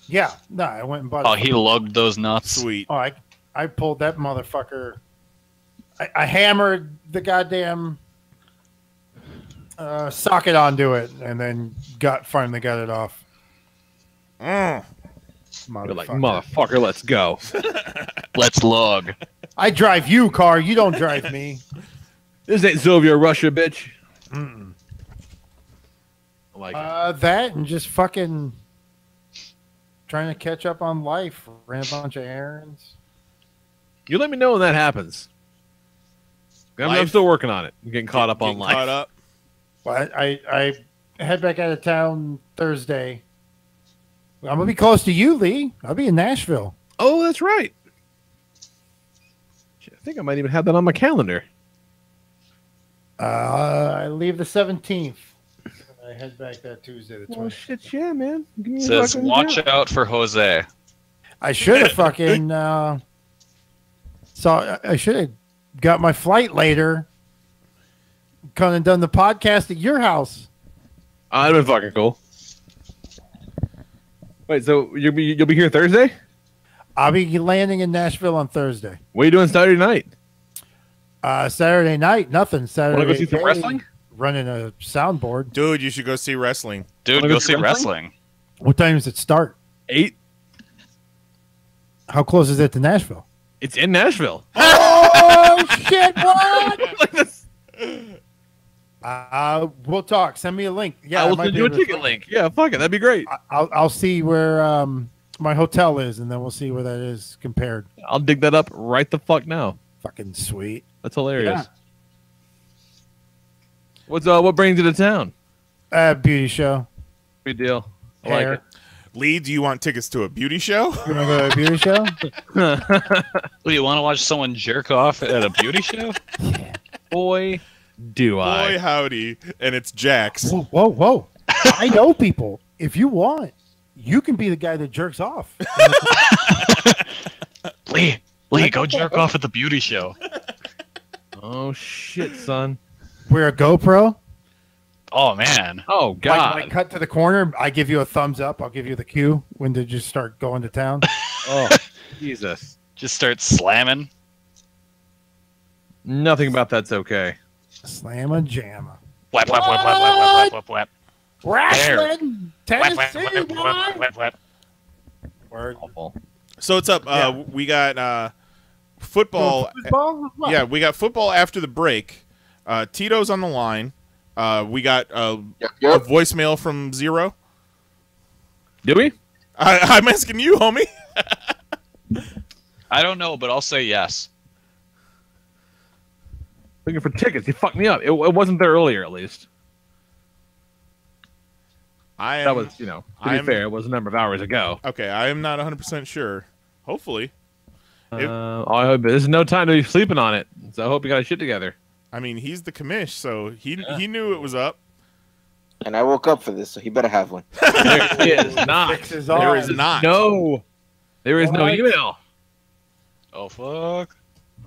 Yeah, no, I went and bought. Oh, he lugged those nuts? Sweet. Oh, I pulled that motherfucker. I hammered the goddamn socket onto it, and then finally got it off. You're like, motherfucker, let's go. Let's lug. I drive you, car. You don't drive me. This ain't Soviet Russia, bitch. Mm-mm. I like it. That and just fucking trying to catch up on life. Ran a bunch of errands. You let me know when that happens. I'm still working on it. I'm getting caught up on life. Caught up. Well, I head back out of town Thursday. I'm gonna be close to you, Lee. I'll be in Nashville. Oh, that's right. Shit, I think I might even have that on my calendar. I leave the 17th. I head back that Tuesday, the 20th. Oh shit, yeah, man. Give me a Says, fucking watch job. out for Jose. I should have fucking. So I should have got my flight later. Come and done the podcast at your house. That'd been fucking cool. Wait, so you'll be here Thursday? I'll be landing in Nashville on Thursday. What are you doing Saturday night? Saturday night, nothing. Saturday. Want to go see some day, wrestling? Running a soundboard. Dude, you should go see wrestling. Dude, Wanna go see wrestling. What time does it start? 8. How close is it to Nashville? It's in Nashville. Oh shit! What? We'll talk. Send me a link. Yeah, I will might send be you a able to- ticket link. Yeah, fuck it. That'd be great. I'll see where my hotel is, and then we'll see where that is compared. I'll dig that up right the fuck now. Fucking sweet. That's hilarious. Yeah. What brings you to town? Beauty show. Big deal. I Hair. like Lee, do you want tickets to a beauty show? You want to go to a beauty show? it. Oh, you want to watch someone jerk off at a beauty show? Boy, do I. Boy, howdy. And it's Jax. Whoa, whoa, whoa. I know people. If you want, you can be the guy that jerks off. Lee, go jerk off at the beauty show. Oh shit, son. Wear a GoPro. Oh, man. Oh god. Like cut to the corner. I give you a thumbs up. I'll give you the cue when to just start going to town. Oh Jesus. Just start slamming. Nothing about that's okay. Slamma jamma. Whap, whap, whap, whap, whap, whap, whap, whap. Wrestling. Whap, whap, Tennessee, whap, whap, boy. whap, whap. Word. Awful. So what's up? We got football. Football? What? Yeah, we got football after the break. Tito's on the line. We got a voicemail from Zero. Do we? I'm asking you, homie. I don't know, but I'll say yes. Looking for tickets. He fucked me up. It wasn't there earlier, at least. That was, to be fair, it was a number of hours ago. Okay, I am not 100% sure. Hopefully. I hope there's no time to be sleeping on it. So I hope you got his shit together. I mean, he's the commish, so he knew it was up. And I woke up for this, so he better have one. There is not. There is not. No. There is no email. Oh, fuck.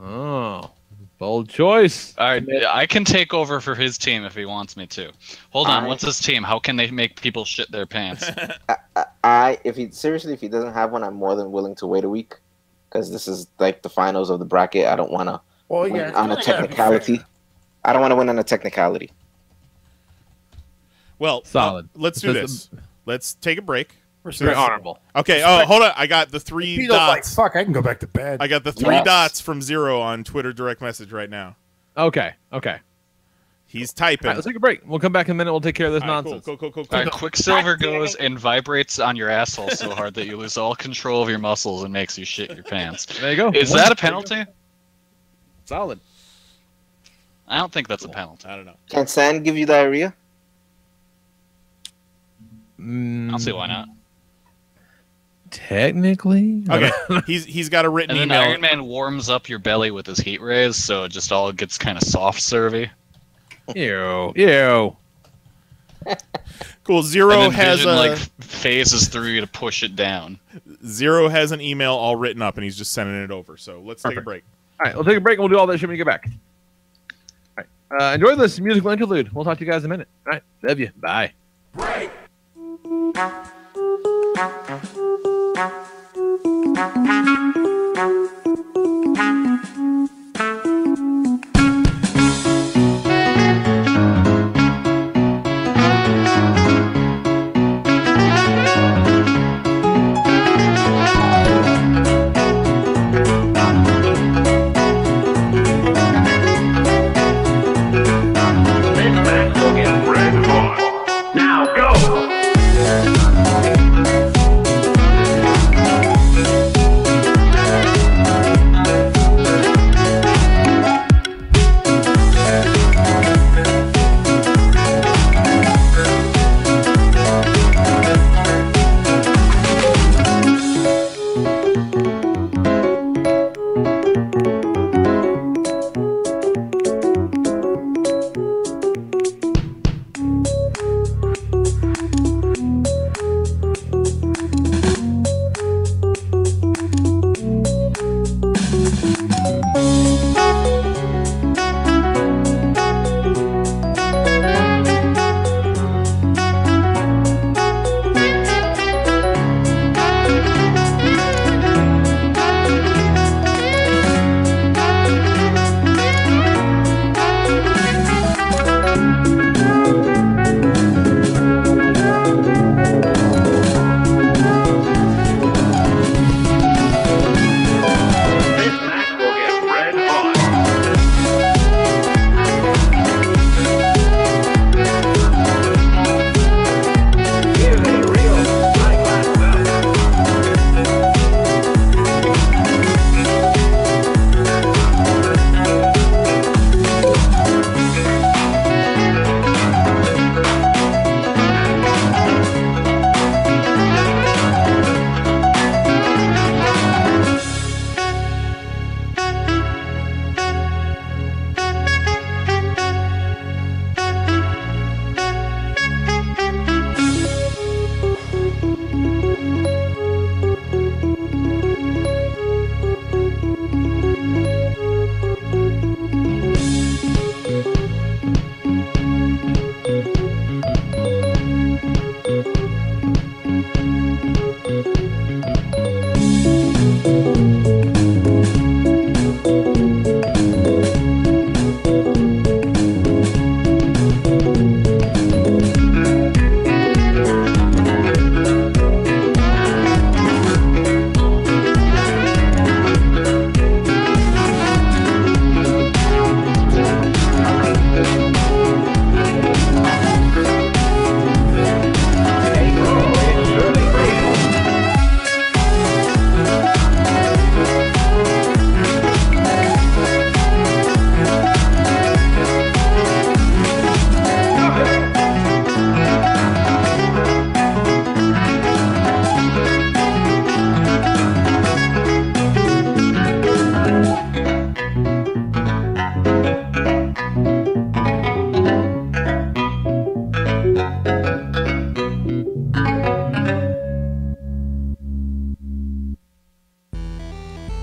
Oh. Bold choice. All right, I can take over for his team if he wants me to. Hold on, what's his team? How can they make people shit their pants? If he doesn't have one, I'm more than willing to wait a week, because this is like the finals of the bracket. I don't want to win on a technicality. I don't want to win on a technicality. Well, solid. Let's do this. Let's take a break. Very honorable. Okay. Oh, hold on. I got the 3 dots. Like, fuck, I can go back to bed. I got the 3 dots from Zero on Twitter direct message right now. Okay. He's typing. All right, let's take a break. We'll come back in a minute. We'll take care of this nonsense. Cool. All right, Quicksilver goes and vibrates on your asshole so hard that you lose all control of your muscles and makes you shit your pants. There you go. Is that a penalty? Solid. I don't think that's a penalty. I don't know. Can sand give you diarrhea? I'll see why not. Technically. Okay. he's got a written and then email. Iron Man warms up your belly with his heat rays, so it just all gets kind of soft servy. Ew. Cool. Zero and then has Vision, like phases through you to push it down. Zero has an email all written up, and he's just sending it over. So let's take a break. All right, we'll take a break and we'll do all that shit when you get back. All right. Enjoy this musical interlude. We'll talk to you guys in a minute. All right. Love you. Bye. Break.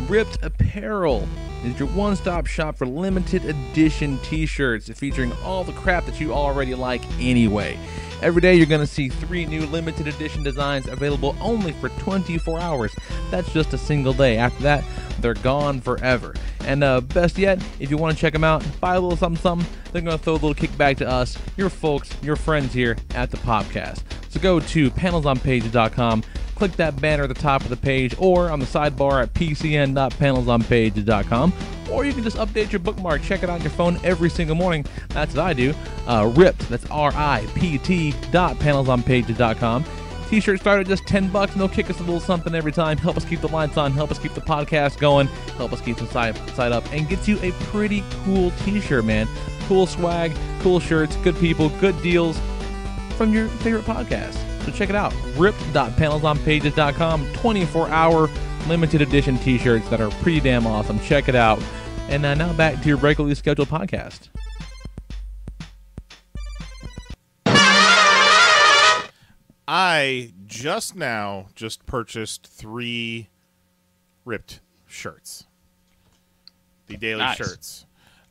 Ripped Apparel is your one-stop shop for limited edition t-shirts featuring all the crap that you already like anyway. Every day you're going to see 3 new limited edition designs available only for 24 hours. That's just a single day. After that, they're gone forever. And best yet, if you want to check them out, buy a little something, they're going to throw a little kickback to us, your folks, your friends here at the Popcast. So go to PanelsOnPages.com, click that banner at the top of the page, or on the sidebar at pcn.PanelsOnPages.com, or you can just update your bookmark, check it out on your phone every single morning. That's what I do. Ripped, that's RIPT.PanelsOnPages.com. T-shirts start at just $10 and they'll kick us a little something every time. Help us keep the lights on, help us keep the podcast going, help us keep the side up, and gets you a pretty cool t-shirt, man. Cool swag, cool shirts, good people, good deals from your favorite podcast. So check it out. Ripped.PanelsOnPages.com. 24-hour limited edition t-shirts that are pretty damn awesome. Check it out. And now back to your regularly scheduled podcast. I just purchased 3 Ripped shirts. The daily shirts.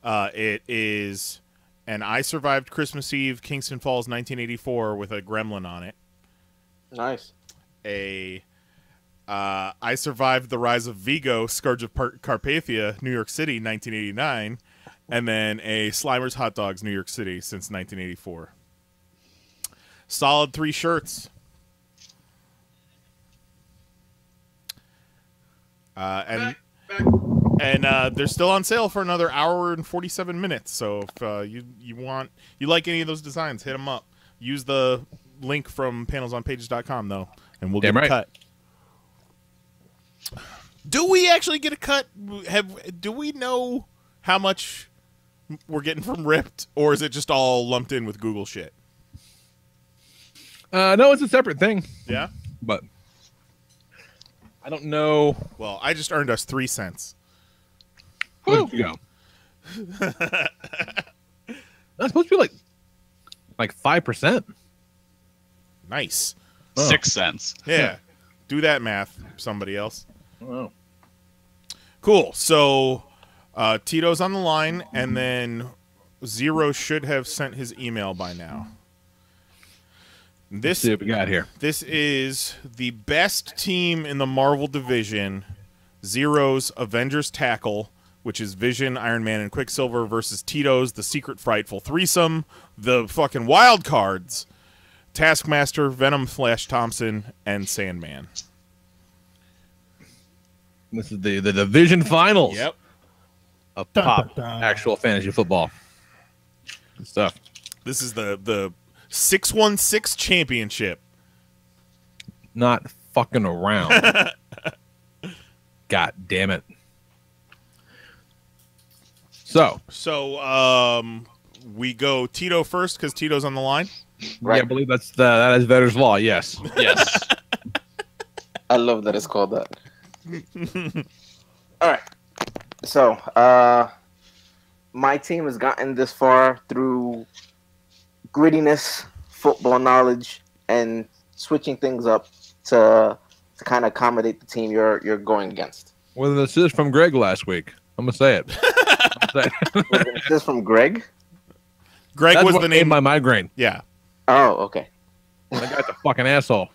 It is an I Survived Christmas Eve, Kingston Falls, 1984 with a gremlin on it. Nice. I Survived the Rise of Vigo, Scourge of Carpathia, New York City, 1989. And then a Slimer's Hot Dogs, New York City, since 1984. Solid 3 shirts. And they're still on sale for another hour and 47 minutes. So if you like any of those designs, hit them up. Use the link from PanelsOnPages.com though, and we'll get a cut. Do we actually get a cut? Do we know how much we're getting from Ripped, or is it just all lumped in with Google shit? No, it's a separate thing. Yeah? But I don't know. Well, I just earned us 3 cents. Where'd you go? That's supposed to be like 5%. Nice. 6 cents. Yeah. Do that math, somebody else. Oh. Cool. So Tito's on the line, and then Zero should have sent his email by now. Let's see what we got here. This is the best team in the Marvel division. Zero's Avengers Tackle, which is Vision, Iron Man, and Quicksilver, versus Tito's The Secret Frightful Threesome, the fucking wild cards, Taskmaster, Venom, Flash Thompson, and Sandman. This is the division finals. Yep. Of PoP, actual fantasy football. Good stuff. This is the 616 championship. Not fucking around. God damn it. So we go Tito first because Tito's on the line. Right. Yeah, I believe that is Vetter's Law. Yes. Yes. I love that it's called that. All right. So, my team has gotten this far through grittiness, football knowledge, and switching things up to kind of accommodate the team you're going against. Well, this is from Greg last week. I'm gonna say it. Is this from Greg? Greg That's was what the name. My migraine. Yeah. Oh, okay. That guy's a fucking asshole.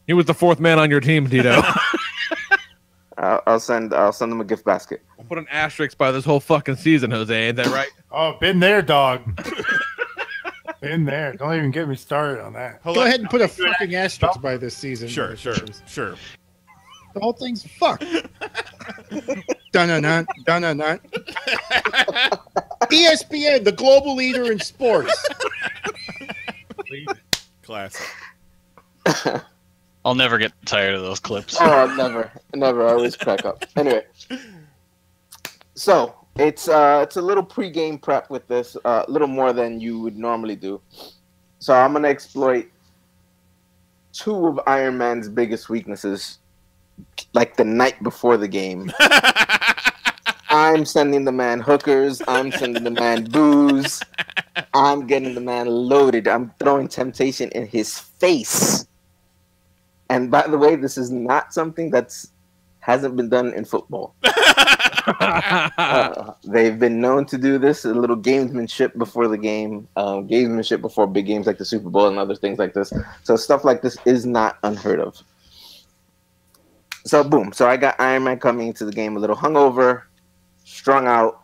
He was the 4th man on your team, Tito. I'll send them a gift basket. I'll put an asterisk by this whole fucking season, Jose. Ain't that right? Oh, been there, dog. Been there. Don't even get me started on that. Go ahead and put a fucking asterisk by this season. Sure. The whole thing's fucked. Dun-dun-dun, dun-dun-dun. ESPN, the global leader in sports. Classic. I'll never get tired of those clips. Oh, never. I always crack up. Anyway, so it's a little pre-game prep with this, a little more than you would normally do. So I'm gonna exploit 2 of Iron Man's biggest weaknesses, like the night before the game. I'm sending the man hookers. I'm sending the man booze. I'm getting the man loaded. I'm throwing temptation in his face. And by the way, this is not something that's Hasn't been done in football. They've been known to do this, a little gamesmanship before the game, gamesmanship before big games like the Super Bowl and other things like this. So stuff like this is not unheard of. So boom. So I got Iron Man coming into the game a little hungover, strung out,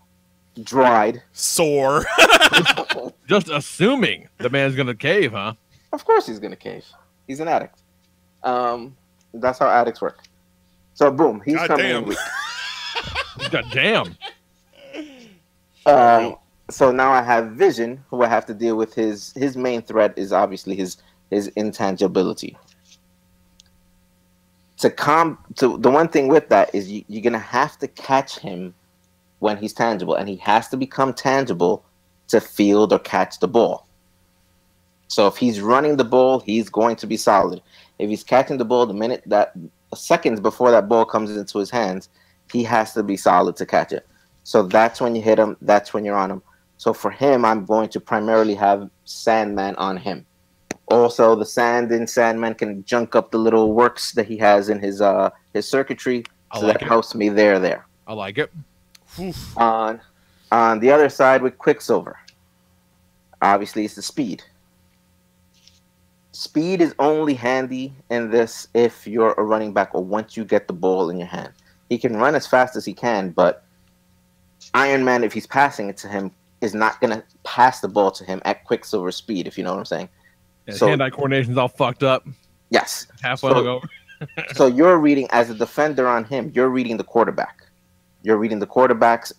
dried, sore. Just assuming the man's gonna cave, huh? Of course he's gonna cave. He's an addict. That's how addicts work. So boom, he's coming in weak. God damn. So now I have Vision, who I have to deal with. His main threat is obviously his intangibility. The one thing with that is you're gonna have to catch him when he's tangible, and he has to become tangible to field or catch the ball. So if he's running the ball, he's going to be solid. If he's catching the ball, seconds before that ball comes into his hands, he has to be solid to catch it. So that's when you hit him. That's when you're on him. So for him, I'm going to primarily have Sandman on him. Also, the sand in Sandman can junk up the little works that he has in his circuitry. So that helps me there. I like it. On the other side with Quicksilver, obviously it's the speed. Speed is only handy in this if you're a running back or once you get the ball in your hand. He can run as fast as he can, but Iron Man, if he's passing it to him, is not going to pass the ball to him at Quicksilver speed, if you know what I'm saying. Yeah, so hand-eye coordination's all fucked up. Yes. Halfway over. So you're reading, as a defender on him, you're reading the quarterback. You're reading the quarterbacks.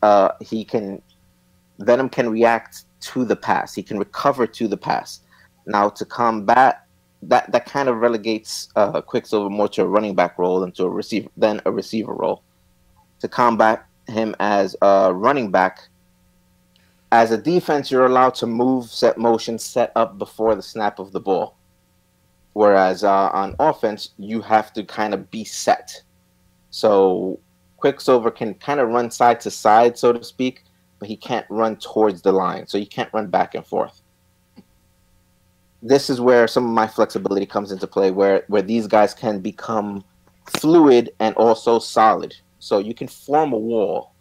Venom can react to the pass. He can recover to the pass. Now, to combat that kind of relegates Quicksilver more to a running back role than a receiver role. To combat him as a running back, as a defense, you're allowed to move, set motion, set up before the snap of the ball. Whereas on offense, you have to kind of be set. So Quicksilver can kind of run side to side, so to speak, but he can't run towards the line. So you can't run back and forth. This is where some of my flexibility comes into play, where these guys can become fluid and also solid. So you can form a wall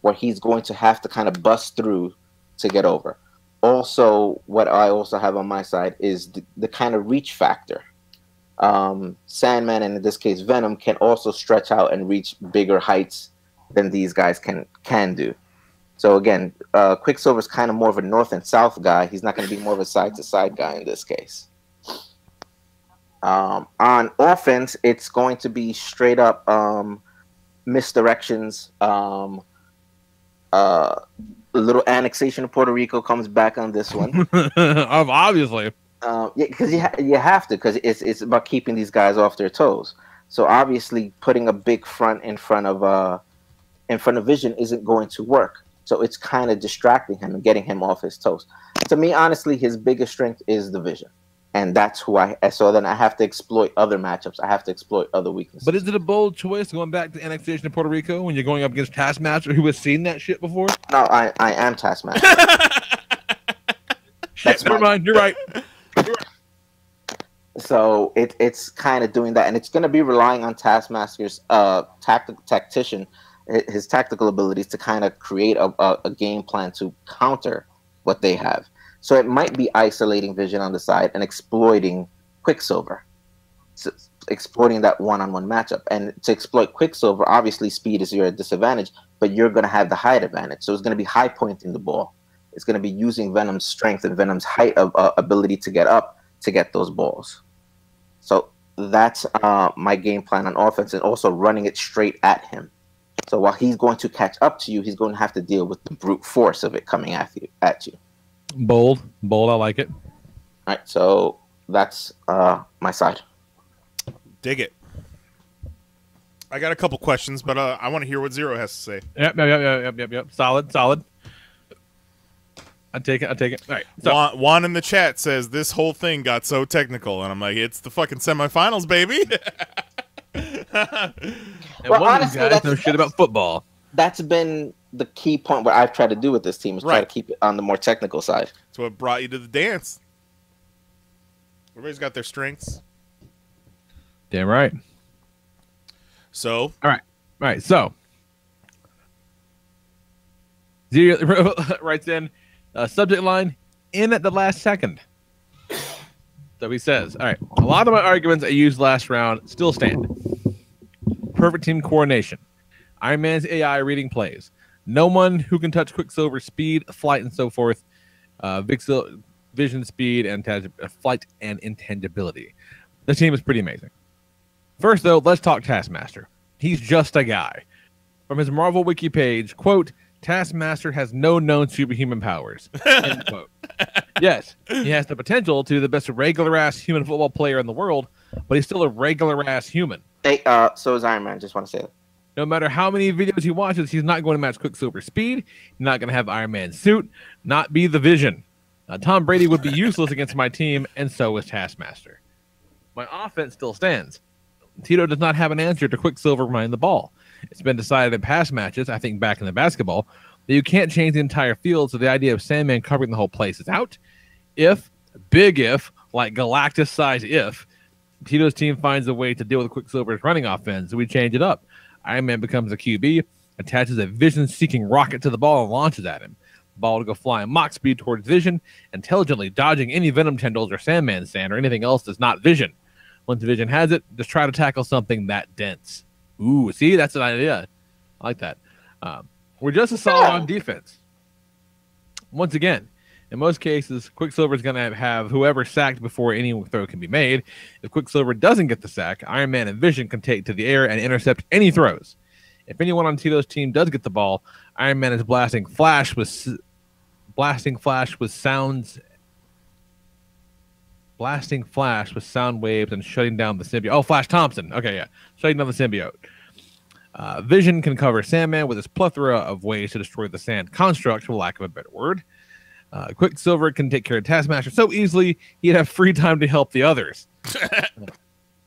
where he's going to have to kind of bust through to get over. Also, what I also have on my side is the kind of reach factor. Sandman, and in this case Venom, can also stretch out and reach bigger heights than these guys can do. So again, Quicksilver's kind of more of a north and south guy. He's not going to be more of a side-to-side guy in this case. On offense, it's going to be straight up misdirections. A little annexation of Puerto Rico comes back on this one. Obviously. Yeah, because you have to, because it's about keeping these guys off their toes. So obviously, putting a big front in front of Vision isn't going to work. So it's kind of distracting him and getting him off his toes. To me, honestly, his biggest strength is the Vision. And that's who so then I have to exploit other matchups. I have to exploit other weaknesses. But is it a bold choice going back to annexation of Puerto Rico when you're going up against Taskmaster, who has seen that shit before? No, I am Taskmaster. Shit, never mind. You're right. So it's kind of doing that. And it's going to be relying on Taskmaster's tactician, his tactical abilities to kind of create a game plan to counter what they have. So it might be isolating Vision on the side and exploiting Quicksilver, so exploiting that one-on-one matchup. And to exploit Quicksilver, obviously speed is your disadvantage, but you're going to have the height advantage. So it's going to be high pointing the ball. It's going to be using Venom's strength and Venom's height of ability to get up to get those balls. So that's my game plan on offense, and also running it straight at him. So while he's going to catch up to you, he's going to have to deal with the brute force of it coming at you. Bold. I like it. All right, so that's my side. Dig it. I got a couple questions, but I want to hear what Zero has to say. Yep. Solid. I take it. All right. So. Juan in the chat says this whole thing got so technical, and I'm like, it's the fucking semifinals, baby. Well, honestly, guys know shit about football. That's been the key point. What I've tried to do with this team is try to keep it on the more technical side. That's what brought you to the dance. Everybody's got their strengths. Damn right. So All right. So Zero writes in subject line in at the last second. So he says, all right, a lot of my arguments I used last round still stand. Perfect team coordination. Iron Man's AI reading plays. No one who can touch Quicksilver's speed, flight, and so forth. Vision, speed, and flight and intangibility. The team is pretty amazing. First, though, let's talk Taskmaster. He's just a guy. From his Marvel Wiki page, quote, Taskmaster has no known superhuman powers. End quote. Yes, he has the potential to be the best regular-ass human football player in the world, but he's still a regular-ass human. Hey, so is Iron Man. Just want to say that. No matter how many videos he watches, he's not going to match Quicksilver's speed. He's not going to have Iron Man's suit, not be the Vision. Tom Brady would be useless against my team, and so is Taskmaster. My offense still stands. Tito does not have an answer to Quicksilver behind the ball. It's been decided in past matches, I think back in the basketball, that you can't change the entire field, so the idea of Sandman covering the whole place is out. Big if, like Galactus size if, Tito's team finds a way to deal with Quicksilver's running offense, so we change it up. Iron Man becomes a QB, attaches a Vision-seeking rocket to the ball and launches at him. The ball will go flying Mach speed towards Vision, intelligently dodging any Venom tendrils or Sandman sand or anything else that's not Vision. Once Vision has it, just try to tackle something that dense. Ooh, see? That's an idea. I like that. We're just as solid on defense. Once again, in most cases, Quicksilver is going to have whoever sacked before any throw can be made. If Quicksilver doesn't get the sack, Iron Man and Vision can take to the air and intercept any throws. If anyone on Tito's team does get the ball, Iron Man is blasting Flash with sound waves and shutting down the symbiote. Oh, Flash Thompson. Okay, yeah. Shutting down the symbiote. Vision can cover Sandman with his plethora of ways to destroy the sand construct, for lack of a better word. Quicksilver can take care of Taskmaster so easily he'd have free time to help the others.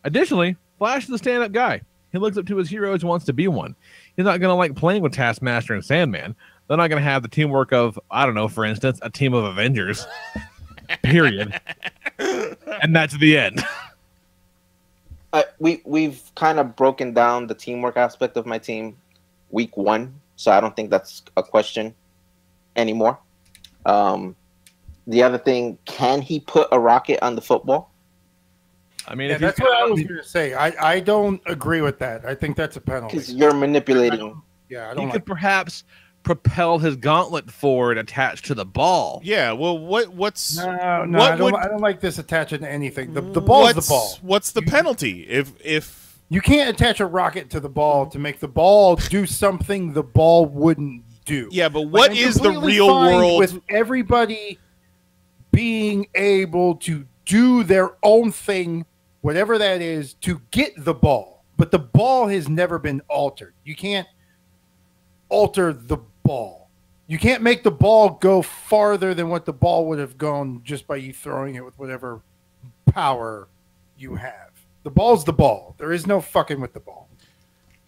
Additionally, Flash is a stand-up guy. He looks up to his heroes and wants to be one. He's not going to like playing with Taskmaster and Sandman. They're not going to have the teamwork of, I don't know, for instance, a team of Avengers. Period. And that's the end. We've kind of broken down the teamwork aspect of my team week 1, so I don't think that's a question anymore. The other thing, can he put a rocket on the football? I mean, yeah, that's what I was going to say. I don't agree with that. I think that's a penalty. Because you're manipulating. Yeah, I don't. He could perhaps propel his gauntlet forward attached to the ball. Yeah, well, what's no? I don't like this attaching to anything. The ball's the ball. What's the penalty if you can't attach a rocket to the ball to make the ball do something the ball wouldn't do? Yeah, but what is the real world with everybody being able to do their own thing, whatever that is, to get the ball? But the ball has never been altered. You can't alter the ball. You can't make the ball go farther than what the ball would have gone just by you throwing it with whatever power you have. The ball's the ball. There is no fucking with the ball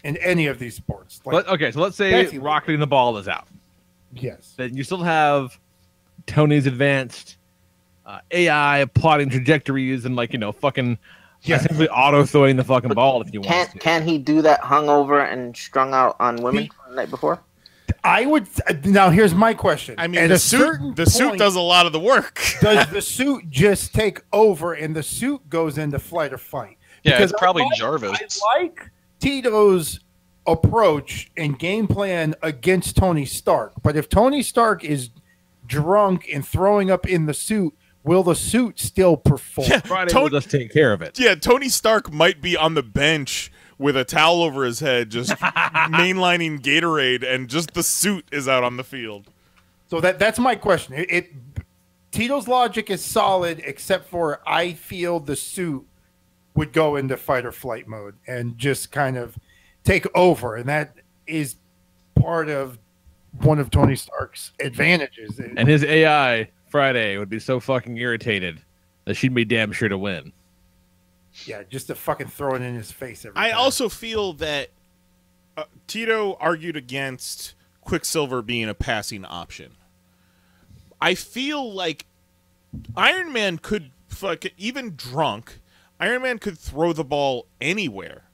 in any of these sports. Okay, so let's say rocketing the ball is out. Yes. Then you still have Tony's advanced AI plotting trajectories and fucking essentially auto throwing the fucking ball if you want to. Can he do that hungover and strung out on women the night before? I would. Now here's my question. I mean, the suit does a lot of the work. Does the suit just take over and the suit goes into flight or fight? Yeah, because it's probably Jarvis. I like Tito's approach and game plan against Tony Stark, but if Tony Stark is drunk and throwing up in the suit, will the suit still perform? Yeah, Friday will just take care of it. Yeah, Tony Stark might be on the bench with a towel over his head, just mainlining Gatorade, and just the suit is out on the field. So that's my question. Tito's logic is solid, except for I feel the suit would go into fight or flight mode and just kind of take over, and that is part of one of Tony Stark's advantages. And his AI Friday would be so fucking irritated that she'd be damn sure to win. Yeah, just to fucking throw it in his face every time. I also feel that Tito argued against Quicksilver being a passing option. I feel like Iron Man could even drunk, Iron Man could throw the ball anywhere.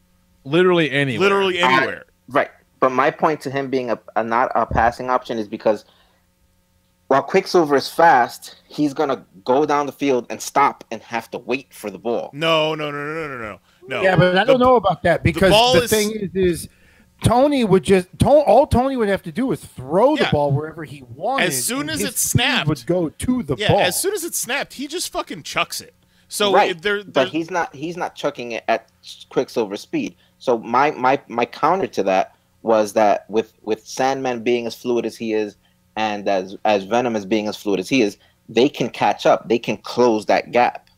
Literally anywhere. Literally anywhere. Right. But my point to him being not a passing option is because while Quicksilver is fast, he's going to go down the field and stop and have to wait for the ball. No. Yeah, but I don't know about that because the thing is Tony would all Tony would have to do is throw the ball wherever he wanted. As soon as it snapped, would go to the ball. As soon as it snapped, he just fucking chucks it. So but he's not chucking it at Quicksilver speed. So my counter to that was that with Sandman being as fluid as he is, and as Venom as being as fluid as he is, they can catch up. They can close that gap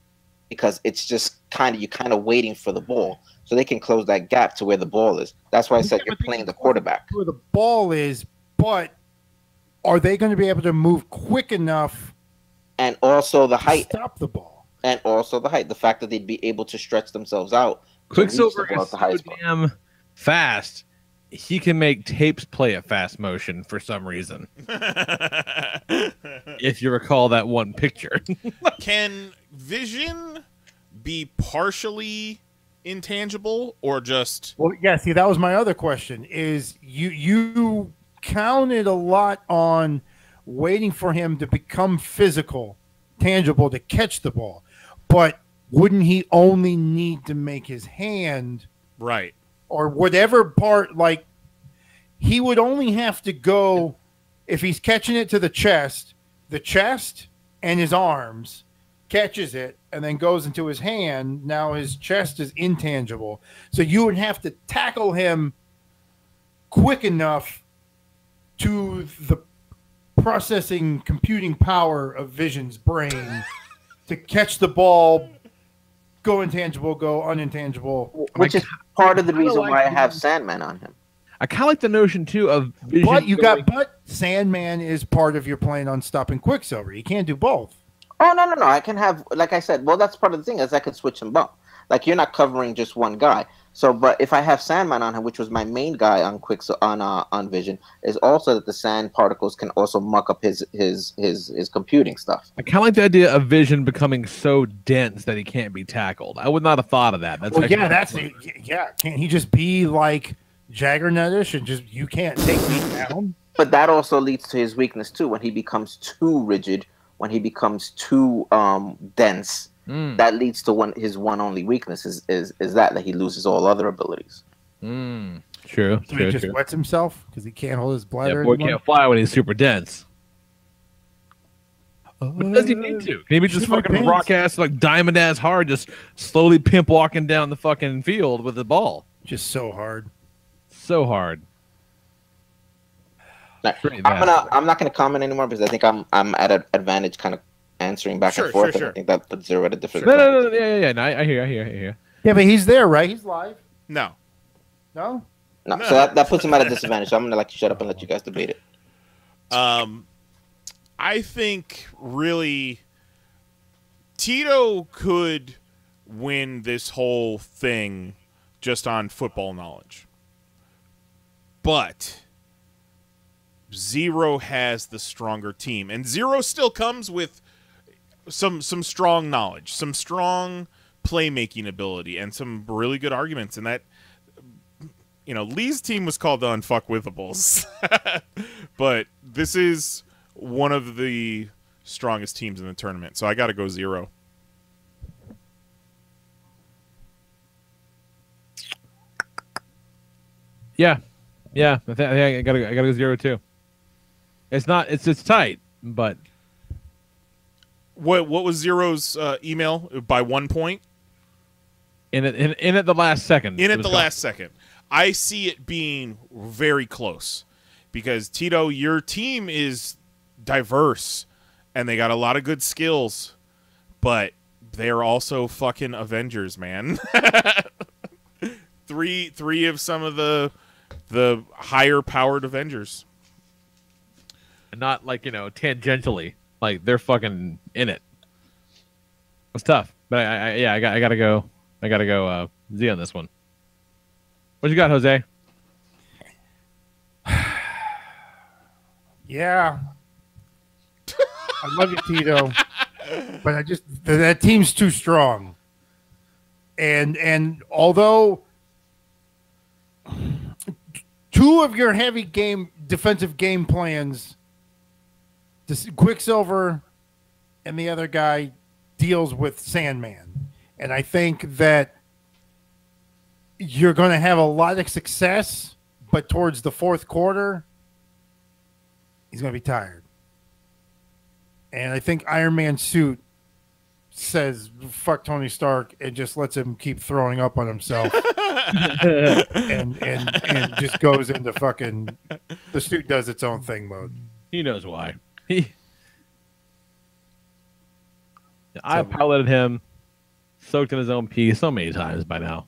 because it's just you're kind of waiting for the ball. So they can close that gap to where the ball is. That's why I said you're playing the quarterback. Where the ball is, but are they going to be able to move quick enough? And also the height. Stop the ball. And also the height. The fact that they'd be able to stretch themselves out. Quicksilver is so damn fast. He can make tapes play a fast motion for some reason. If you recall that one picture. Can Vision be partially intangible or just... Well, yeah, see, that was my other question, is you counted a lot on waiting for him to become physical, tangible, to catch the ball. But wouldn't he only need to make his hand... Right. Or whatever part, like, he would only have to go, if he's catching it to the chest and his arms, catches it, and then goes into his hand. Now his chest is intangible. So you would have to tackle him quick enough to the processing computing power of Vision's brain to catch the ball, go intangible, go unintangible. Which is part of the reason why I have Sandman on him. I kind of like the notion, too, of Vision. But Sandman is part of your plan on stopping Quicksilver. You can't do both. Oh, no. I can have, like I said, well, that's part of the thing is I could switch him up. Like, you're not covering just one guy. So, but if I have Sandman on him, which was my main guy on on Vision, is also that the sand particles can also muck up his computing stuff. I kind of like the idea of Vision becoming so dense that he can't be tackled. I would not have thought of that. Can't he just be like Jaggernutish and just you can't take me down? But that also leads to his weakness too. When he becomes too rigid, when he becomes too dense. That leads to his one only weakness is that he loses all other abilities. True. So he just wets himself because he can't hold his bladder. Yeah, boy can't fly when he's super dense. What does he need to? Maybe just fucking rock ass, like diamond ass hard, just slowly pimp walking down the fucking field with the ball. Just so hard. So hard. I'm not gonna comment anymore because I think I'm at an advantage kind of answering back and forth. And I think that puts Zero at a different No, yeah. No, I hear. Yeah, but he's there, right? He's live. No. So that puts him at a disadvantage. So I'm gonna shut up and let you guys debate it. I think really Tito could win this whole thing just on football knowledge, but Zero has the stronger team, and Zero still comes with some strong knowledge, some strong playmaking ability, and some really good arguments. And that, Lee's team was called the Unfuckwithables, but this is one of the strongest teams in the tournament. So I got to go Zero. Yeah. I think I gotta go Zero too. It's tight, but. What was Zero's email by 1 point? In at the last second. Last second. I see it being very close because Tito, your team is diverse and they got a lot of good skills, but they're also fucking Avengers, man. three of some of the higher powered Avengers. And not tangentially. Like they're fucking in it. It's tough, but I gotta go. I gotta go Z on this one. What you got, Jose? Yeah, I love you, Tito, but that team's too strong. And although two of your heavy defensive game plans, Quicksilver and the other guy deals with Sandman. And I think that you're going to have a lot of success, but towards the fourth quarter, he's going to be tired. And I think Iron Man's suit says, fuck Tony Stark, and just lets him keep throwing up on himself. and just goes into fucking the suit does its own thing mode. He knows why. I piloted him, soaked in his own pee so many times by now.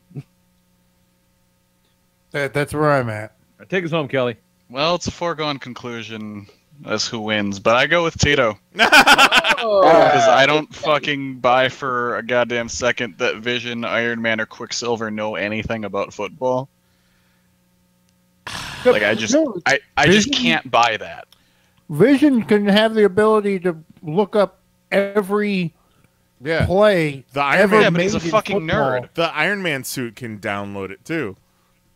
That's where I'm at. Take us home, Kelly. Well, it's a foregone conclusion as who wins, but I go with Tito. Because I don't fucking buy for a goddamn second that Vision, Iron Man, or Quicksilver know anything about football. Like, I just can't buy that. Vision can have the ability to look up every play. The Iron Man, but he's a fucking nerd. The Iron Man suit can download it too.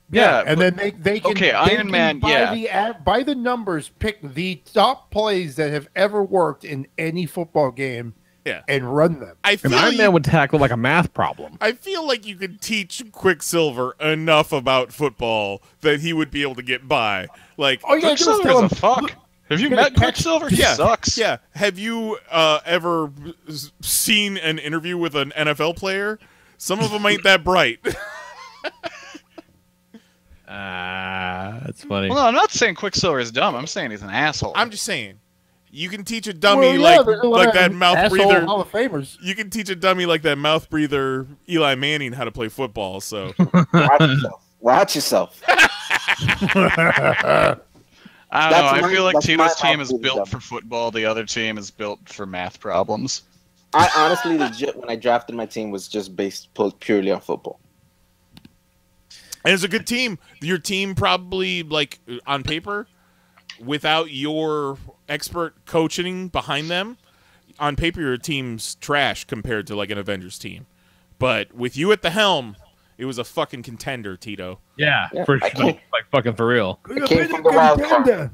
Yeah, and then they can. Okay, Iron Man. By the numbers, pick the top plays that have ever worked in any football game. Yeah. And run them. Iron Man would tackle like a math problem. I feel like you could teach Quicksilver enough about football that he would be able to get by. Like, Quicksilver's a fuck. Have you met Quicksilver? He sucks. Yeah. Have you ever seen an interview with an NFL player? Some of them ain't that bright. That's funny. Well, no, I'm not saying Quicksilver is dumb. I'm saying he's an asshole. I'm just saying. You can teach a dummy like that mouth breather. Hall of Famers. You can teach a dummy like that mouth breather Eli Manning how to play football. So watch yourself. I don't know. I feel like Tito's team is built for football. The other team is built for math problems. I honestly, legit, when I drafted my team, was just based purely on football. And it's a good team. Your team probably, like, on paper, without your expert coaching behind them, on paper your team's trash compared to, like, an Avengers team. But with you at the helm, it was a fucking contender, Tito. Yeah, for like fucking for real. It came from the wild card.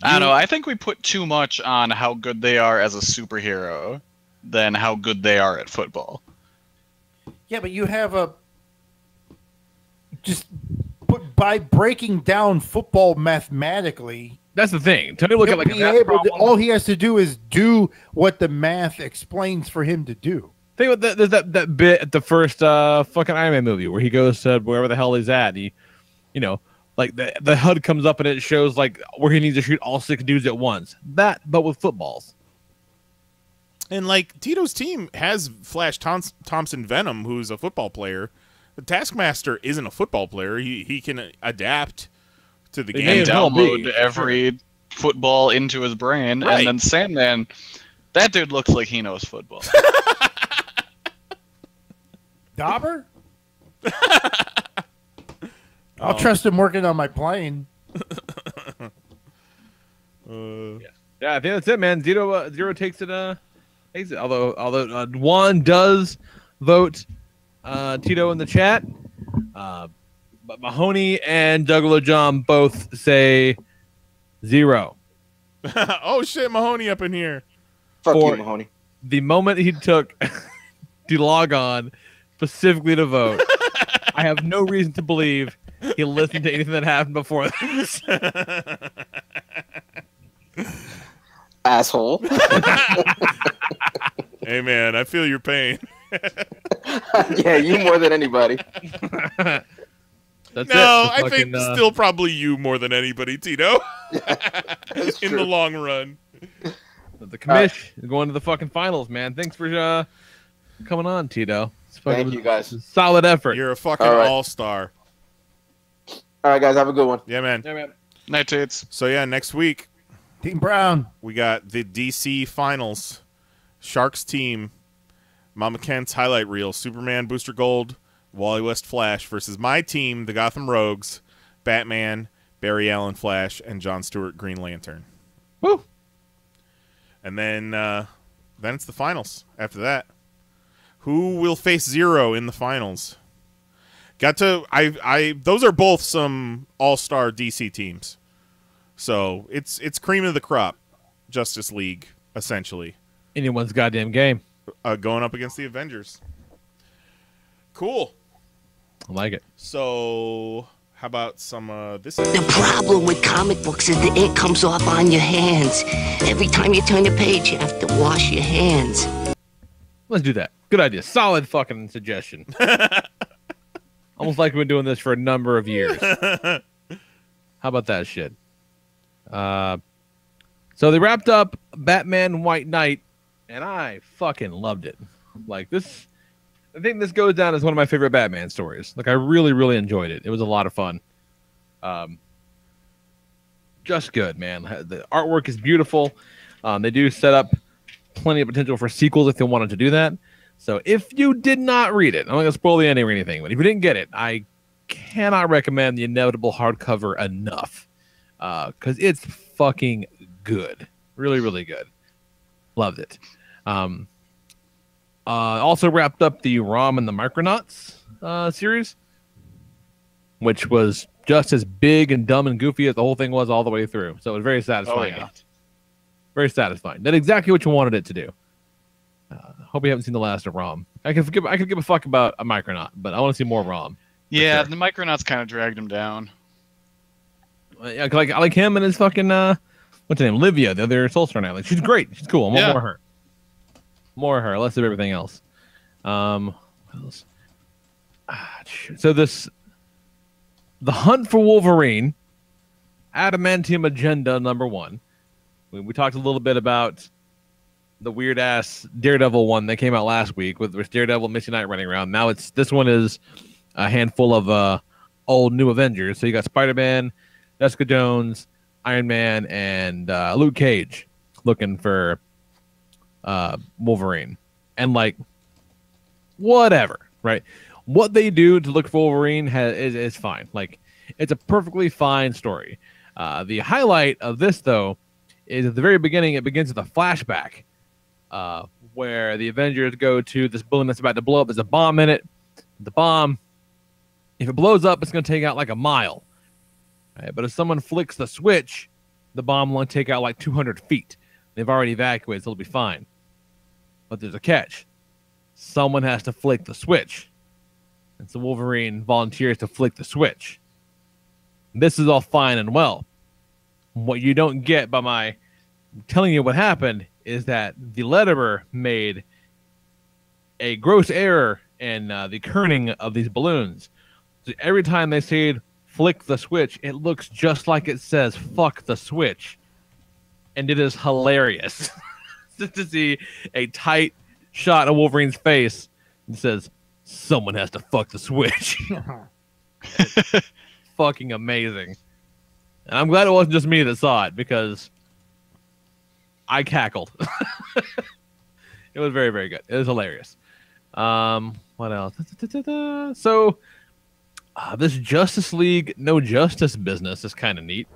I don't know. I think we put too much on how good they are as a superhero than how good they are at football. Yeah, but you have by breaking down football mathematically. That's the thing. Tony look at like all he has to do is do what the math explains for him to do. Think about there's that bit at the first fucking Iron Man movie where he goes to wherever the hell he's at. And like the HUD comes up and it shows like where he needs to shoot all 6 dudes at once. That, but with footballs. And like Tito's team has Flash Thompson Venom, who's a football player. The Taskmaster isn't a football player. He can adapt to the game. And download every football into his brain. Right. And then Sandman, that dude looks like he knows football. Dauber? I'll trust him working on my plane. Yeah, I think that's it, man. Zero takes it. Although Juan does vote Tito in the chat, but Mahoney and Juggalo John both say 0. Oh shit, Mahoney up in here. Fuck you, Mahoney. The moment he took to log on specifically to vote, I have no reason to believe he listened to anything that happened before this. Asshole. Hey man, I feel your pain. Yeah, you more than anybody. That's I think still probably you more than anybody, Tito. In the long run. The commish is going to the fucking finals, man. Thanks for coming on, Tito. Thank you, guys. Solid effort. You're a fucking all-star. All right, guys, have a good one. Yeah, man. Night, Tates. So, yeah, next week, Team Brown. We got the DC Finals. Sharks team, Mama Kent's highlight reel, Superman Booster Gold, Wally West Flash versus my team, the Gotham Rogues, Batman, Barry Allen Flash, and John Stewart Green Lantern. Woo! And then it's the finals after that. Who will face Zero in the finals? Those are both some all-star DC teams. So it's cream of the crop, Justice League, essentially. Anyone's goddamn game. Going up against the Avengers. Cool. I like it. So, how about some this? The problem with comic books is the ink comes off on your hands. Every time you turn the page, you have to wash your hands. Let's do that. Good idea. Solid fucking suggestion. Almost like we've been doing this for a number of years. How about that shit? So they wrapped up Batman White Knight, and I fucking loved it. Like this, I think this goes down as one of my favorite Batman stories. Like I really, really enjoyed it. It was a lot of fun. Just good, man. The artwork is beautiful. They do set up plenty of potential for sequels if they wanted to do that. So if you did not read it, I'm not going to spoil the ending or anything, but if you didn't get it, I cannot recommend the inevitable hardcover enough. Because it's fucking good. Really, really good. Loved it. Also wrapped up the ROM and the Micronauts series, which was just as big and dumb and goofy as the whole thing was all the way through. So it was very satisfying. Oh, yeah. Very satisfying. Did exactly what you wanted it to do. Hope you haven't seen the last of ROM. I could give a fuck about a Micronaut, but I want to see more ROM. Yeah, sure. the Micronauts kind of dragged him down. Yeah, I like him and his fucking what's her name? Livia, the other Soulstar now. Like she's great. She's cool. I want more of her. More of her. Less of everything else. What else? So the Hunt for Wolverine, Adamantium Agenda #1. We talked a little bit about the weird ass Daredevil one that came out last week with Daredevil, Misty Knight running around. Now this one is a handful of old new Avengers. So you got Spider-Man, Jessica Jones, Iron Man, and Luke Cage looking for Wolverine. And like whatever, right? What they do to look for Wolverine is fine. Like it's a perfectly fine story. The highlight of this though is at the very beginning. It begins with a flashback where the Avengers go to this balloon that's about to blow up. There's a bomb in it. The bomb, if it blows up, it's going to take out like a mile. Right? But if someone flicks the switch, the bomb will only take out like 200 feet. They've already evacuated, so it'll be fine. But there's a catch. Someone has to flick the switch. And so Wolverine volunteers to flick the switch. This is all fine and well. What you don't get by my telling you what happened is that the letterer made a gross error in the kerning of these balloons. So every time they say flick the switch, it looks just like it says fuck the switch. And it is hilarious just to see a tight shot of Wolverine's face and says, someone has to fuck the switch. Fucking amazing. And I'm glad it wasn't just me that saw it because I cackled. It was very, very good. It was hilarious. What else? So this Justice League No Justice business is kind of neat.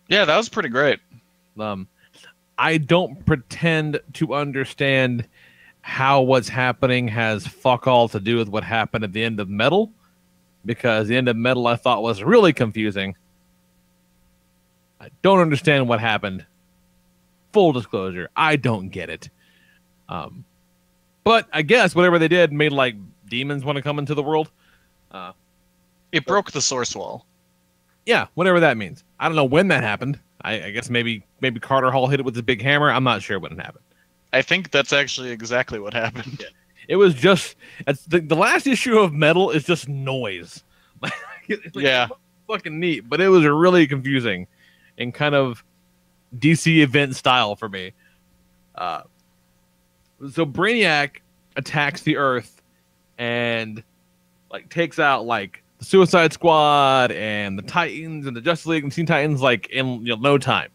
Yeah, that was pretty great. I don't pretend to understand how what's happening has fuck all to do with what happened at the end of Metal, because the end of Metal I thought was really confusing. I don't understand what happened. Full disclosure, I don't get it. But I guess whatever they did made like demons want to come into the world. It broke the source wall. Yeah, whatever that means. I don't know when that happened. I guess maybe Carter Hall hit it with his big hammer. I'm not sure when it happened. I think that's actually exactly what happened. Yeah. It was just the last issue of Metal is just noise. Yeah, fucking neat, but it was really confusing and kind of DC event style for me. So Brainiac attacks the Earth and like takes out like the Suicide Squad and the Titans and the Justice League and Teen Titans like in no time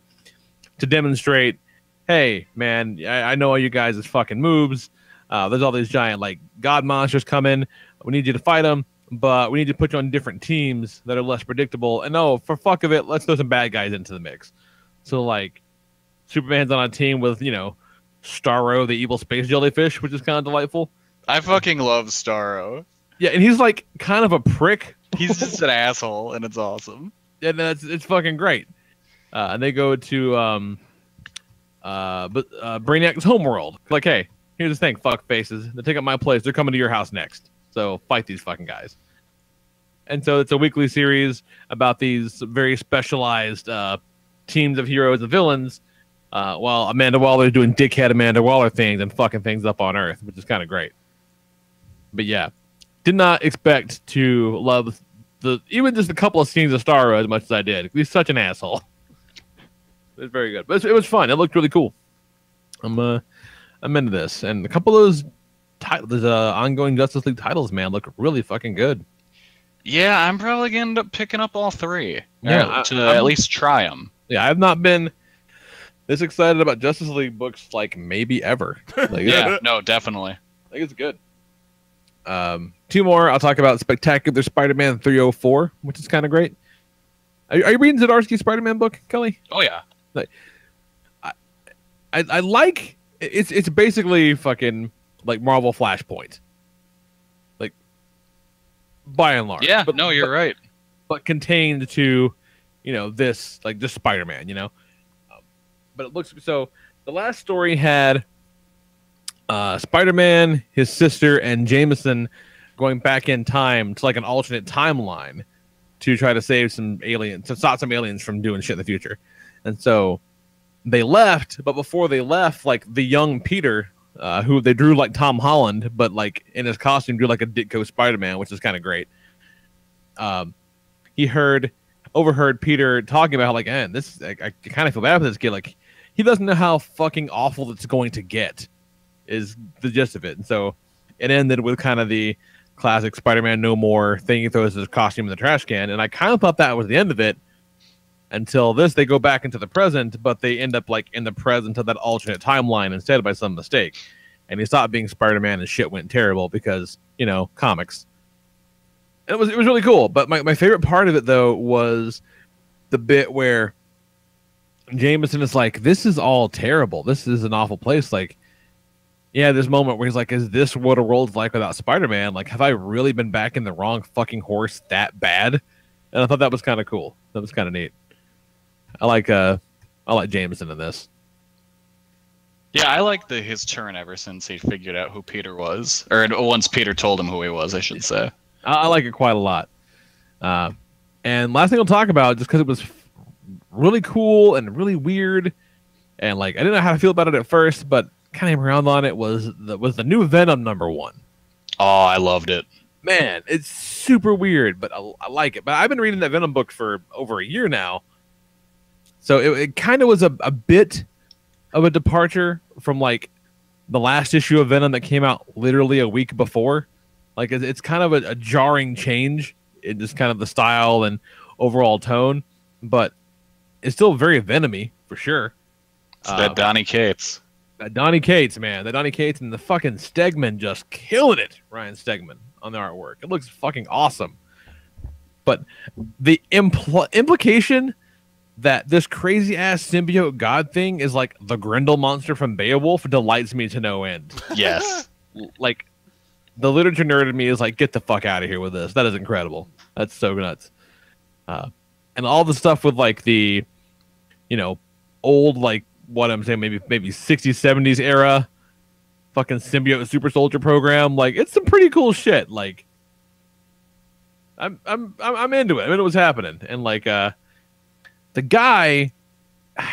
to demonstrate, hey man, I know all you guys' fucking moves. There's all these giant like god monsters coming. We need you to fight them, but we need to put you on different teams that are less predictable. And no, for fuck of it, let's throw some bad guys into the mix. So like Superman's on a team with, Starro, the evil space jellyfish, which is kind of delightful. I fucking love Starro. Yeah, and he's like kind of a prick. He's just an asshole, and it's awesome. And it's fucking great. And they go to Brainiac's homeworld. Like, hey, here's the thing, fuck faces. They take up my place. They're coming to your house next. So fight these fucking guys. And so it's a weekly series about these very specialized teams of heroes and villains, while Amanda Waller's doing dickhead Amanda Waller things and fucking things up on Earth, which is kind of great. But yeah, did not expect to love even just a couple of scenes of Starro as much as I did. He's such an asshole. It was very good, but it was fun. It looked really cool. I'm into this, and a couple of those ongoing Justice League titles, man, look really fucking good. Yeah, I'm probably gonna end up picking up all three. Yeah, to at least try them. Yeah, I've not been this excited about Justice League books like maybe ever. Like, yeah, no, definitely. I think it's good. Two more. I'll talk about Spectacular Spider-Man 304, which is kind of great. Are you reading Zdarsky's Spider-Man book, Kelly? Oh yeah. Like, I like it's basically fucking like Marvel Flashpoint. Like, by and large. Yeah, no, you're right. But contained to, this, like, just Spider-Man, but it looks so. The last story had Spider-Man, his sister, and Jameson going back in time to like an alternate timeline to try to save some aliens, to stop some aliens from doing shit in the future. And so they left, but before they left, like the young Peter, who they drew like Tom Holland, but like in his costume drew like a Ditko Spider-Man, which is kind of great. He overheard Peter talking about how, like, man, this I kind of feel bad for this kid. Like, he doesn't know how fucking awful it's going to get, is the gist of it. And so it ended with kind of the classic Spider-Man no more thing. He throws his costume in the trash can, and I kind of thought that was the end of it until they go back into the present, but they end up like in the present of that alternate timeline instead by some mistake. And he stopped being Spider-Man and shit went terrible because, comics. And it was really cool. But my favorite part of it, though, was the bit where Jameson is like, this is all terrible. This is an awful place. Like, yeah, this moment where he's like, is this what a world's like without Spider-Man? Like, have I really been back in the wrong fucking horse that bad? And I thought that was kind of cool. That was kind of neat. I like Jameson in this. Yeah, I like his turn ever since he figured out who Peter was. Or once Peter told him who he was, I should say. I like it quite a lot. And last thing I'll talk about, just because it was really cool and really weird, and like I didn't know how to feel about it at first, but kind of around on it, was the new Venom #1. Oh, I loved it. Man, it's super weird, but I like it. But I've been reading that Venom book for over a year now. So it kind of was a bit of a departure from like the last issue of Venom that came out literally a week before. Like it's kind of a jarring change in just kind of the style and overall tone, but it's still very Venom-y for sure. It's that Donny Cates. That Donny Cates, man. That Donny Cates and the fucking Stegman just killing it. Ryan Stegman on the artwork. It looks fucking awesome. But the implication that this crazy ass symbiote god thing is like the Grendel monster from Beowulf delights me to no end. Yes. Like, the literature nerd in me is like, get the fuck out of here with this. That is incredible. That's so nuts. And all the stuff with like the, old, like what I'm saying, maybe 60s, 70s era fucking symbiote super soldier program. Like, it's some pretty cool shit. Like, I'm into it. I mean, what's happening. And like, the guy,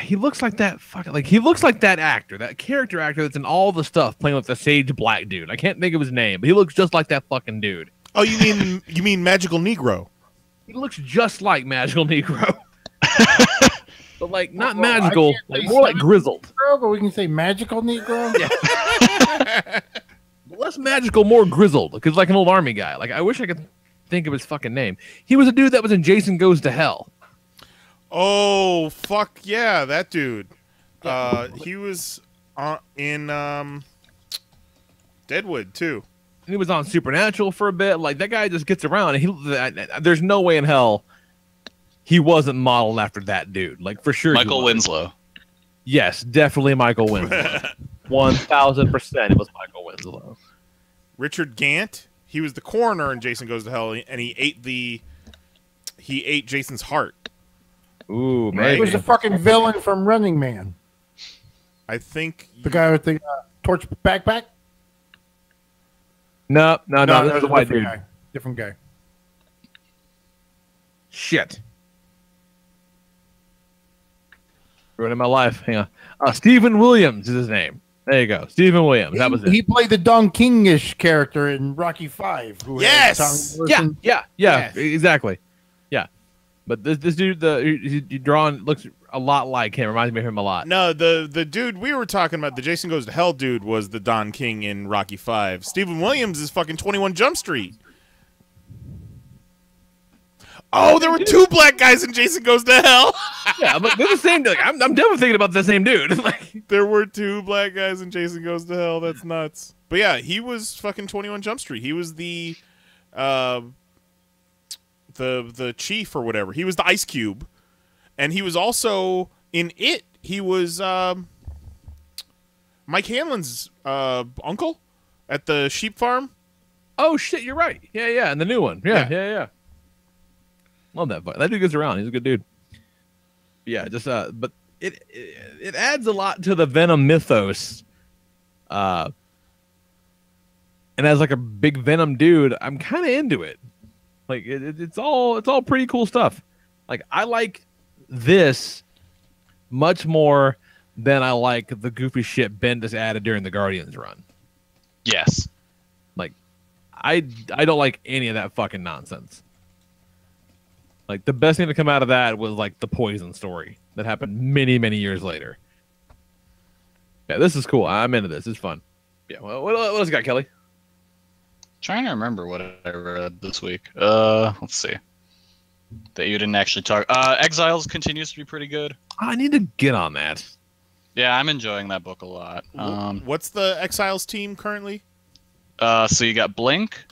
he looks like that fucking, like, he looks like that actor, that character actor that's in all the stuff playing with the sage black dude. I can't think of his name, but he looks just like that fucking dude. Oh, you mean Magical Negro? He looks just like Magical Negro. But like, not magical, like more like grizzled. Negro, but we can say Magical Negro? Yeah. Less magical, more grizzled, because like an old army guy. Like, I wish I could think of his fucking name. He was a dude that was in Jason Goes to Hell. Oh, fuck yeah, that dude. He was in Deadwood, too. And he was on Supernatural for a bit. Like, that guy just gets around. And there's no way in hell he wasn't modeled after that dude. Like, for sure. Michael Winslow. Yes, definitely Michael Winslow. 1,000% it was Michael Winslow. Richard Gant. he was the coroner in Jason Goes to Hell, and he ate Jason's heart. Ooh, man. Right? He was the fucking villain from Running Man. I think The guy with the torch backpack? No, that was a white dude. Guy. Different guy. Shit. Ruining my life. Hang on. Stephen Williams is his name. There you go. Stephen Williams. That was it. He played the Don King-ish character in Rocky V. Yes! Yeah, exactly. Yeah. But this dude, he drawn looks a lot like him. Reminds me of him a lot. No, the dude we were talking about, the Jason Goes to Hell dude, was the Don King in Rocky V. Stephen Williams is fucking 21 Jump Street. Oh, there were two black guys in Jason Goes to Hell. Yeah, but they're the same. Like, I'm definitely thinking about the same dude. Like, there were two black guys in Jason Goes to Hell. That's nuts. But yeah, he was fucking 21 Jump Street. He was the chief or whatever. He was the Ice Cube, and he was also in It. He was Mike Hanlon's uncle at the sheep farm. Oh shit, you're right. Yeah, and the new one. Yeah. Love that fight. That dude gets around. He's a good dude. Yeah, just but it adds a lot to the Venom mythos. And as like a big Venom dude, I'm kind of into it. Like it's all pretty cool stuff. Like I like this much more than I like the goofy shit Bendis added during the Guardians run. Yes. Like I don't like any of that fucking nonsense. Like, the best thing to come out of that was, like, the Poison story that happened many, many years later. Yeah, this is cool. I'm into this. It's fun. Yeah, well, what else you got, Kelly? Trying to remember what I read this week. Let's see. That you didn't actually talk. Exiles continues to be pretty good. I need to get on that. Yeah, I'm enjoying that book a lot. What's the Exiles team currently? So you got Blink.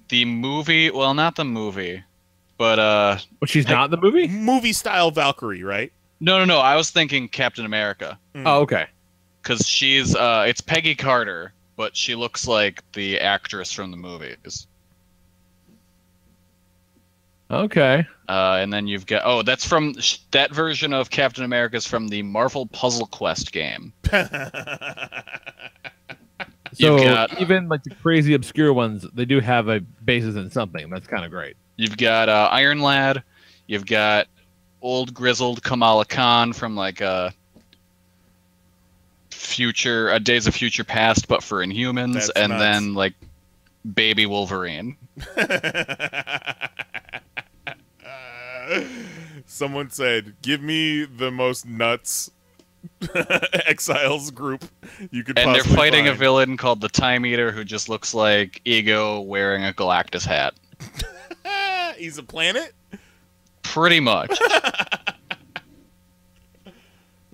The movie, well, not the movie, but she's not in the movie? Movie style Valkyrie, right? No. I was thinking Captain America. Oh, okay. Because she's it's Peggy Carter, but she looks like the actress from the movies. Okay. And then you've got that's from that version of Captain America's from the Marvel Puzzle Quest game. So even like the crazy obscure ones, they do have a basis in something. That's kind of great. You've got Iron Lad. You've got old grizzled Kamala Khan from like Days of Future Past, but for Inhumans. That's and nuts. Then like baby Wolverine. Someone said, "Give me the most nuts Exiles group you could." And they're fighting find a villain called the Time Eater, who just looks like Ego wearing a Galactus hat. He's a planet? Pretty much. All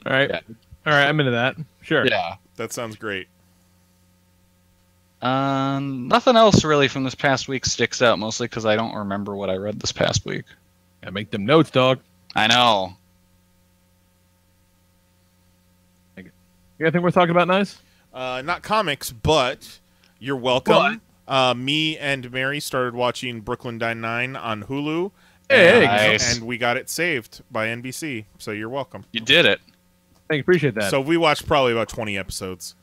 right. Yeah. All right, I'm into that. Sure. Yeah. That sounds great. Nothing else really from this past week sticks out, mostly because I don't remember what I read this past week. Gotta make them notes, dog. I know. You got anything we're talking about, nice? Not comics, but you're welcome. Me and Mary started watching Brooklyn Nine-Nine on Hulu. Hey, nice. And we got it saved by NBC, so you're welcome. You did it. Thank you, appreciate that. So we watched probably about 20 episodes.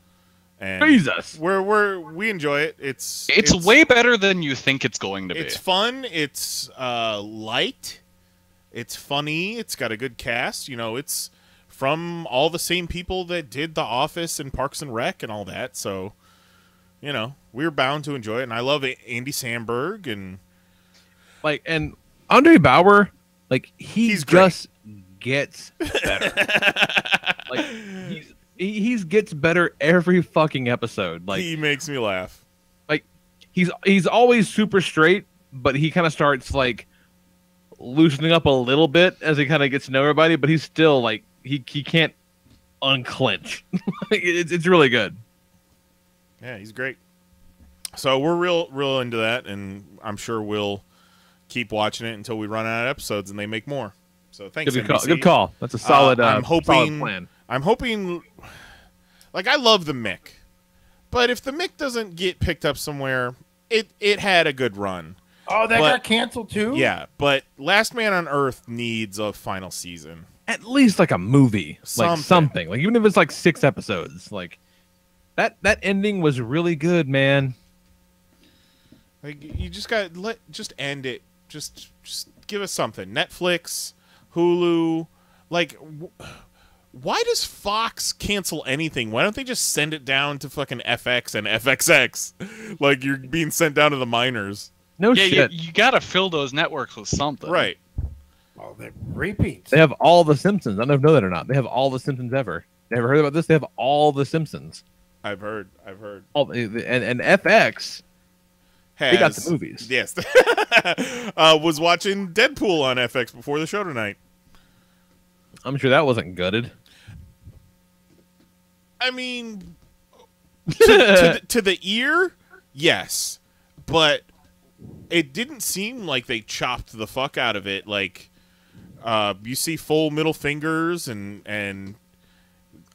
And Jesus. We enjoy it. It's way better than you think it's going to be. It's fun. It's light. It's funny. It's got a good cast. You know, it's from all the same people that did The Office and Parks and Rec and all that. So, you know, we're bound to enjoy it. And I love Andy Samberg and Andre Bauer. Like he's just gets better. Like he gets better every fucking episode. Like he makes me laugh. Like he's always super straight, but he kind of starts like loosening up a little bit as he kind of gets to know everybody. But he's still like he can't unclench. It's really good. Yeah, he's great. So we're real into that, and I'm sure we'll keep watching it until we run out of episodes and they make more. So thanks, NBC. Good call. That's a solid. I'm hoping. Solid plan. I'm hoping. Like I love the Mick, But if the Mick doesn't get picked up somewhere, it had a good run. Oh, that got canceled too? Yeah, but Last Man on Earth needs a final season. At least like a movie. Like something. Like even if it's like 6 episodes. Like that ending was really good, man. Like you just got just end it. Just give us something. Netflix, Hulu, like why does Fox cancel anything? Why don't they just send it down to fucking FX and FXX? Like you're being sent down to the minors. No shit. You gotta fill those networks with something. Right. Oh, they repeats. They have all the Simpsons. I don't know if you know that or not. They have all the Simpsons ever. Never heard about this? They have all the Simpsons. I've heard. All, and FX, they got the movies. Yes. Was watching Deadpool on FX before the show tonight. I'm sure that wasn't gutted. I mean, to the ear, yes. But it didn't seem like they chopped the fuck out of it. Like, you see full middle fingers and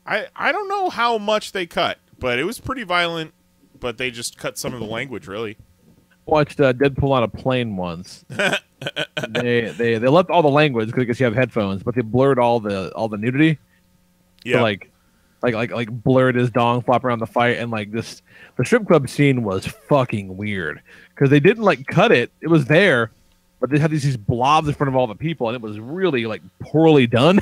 I don't know how much they cut, but it was pretty violent. But they just cut some of the language, really. Watched Deadpool on a plane once. they left all the language because you have headphones, but they blurred all the nudity. Yeah, so like blurred his dong flop around the fight, and like the strip club scene was fucking weird because they didn't like cut it. It was there, but they had these blobs in front of all the people, and it was really like poorly done.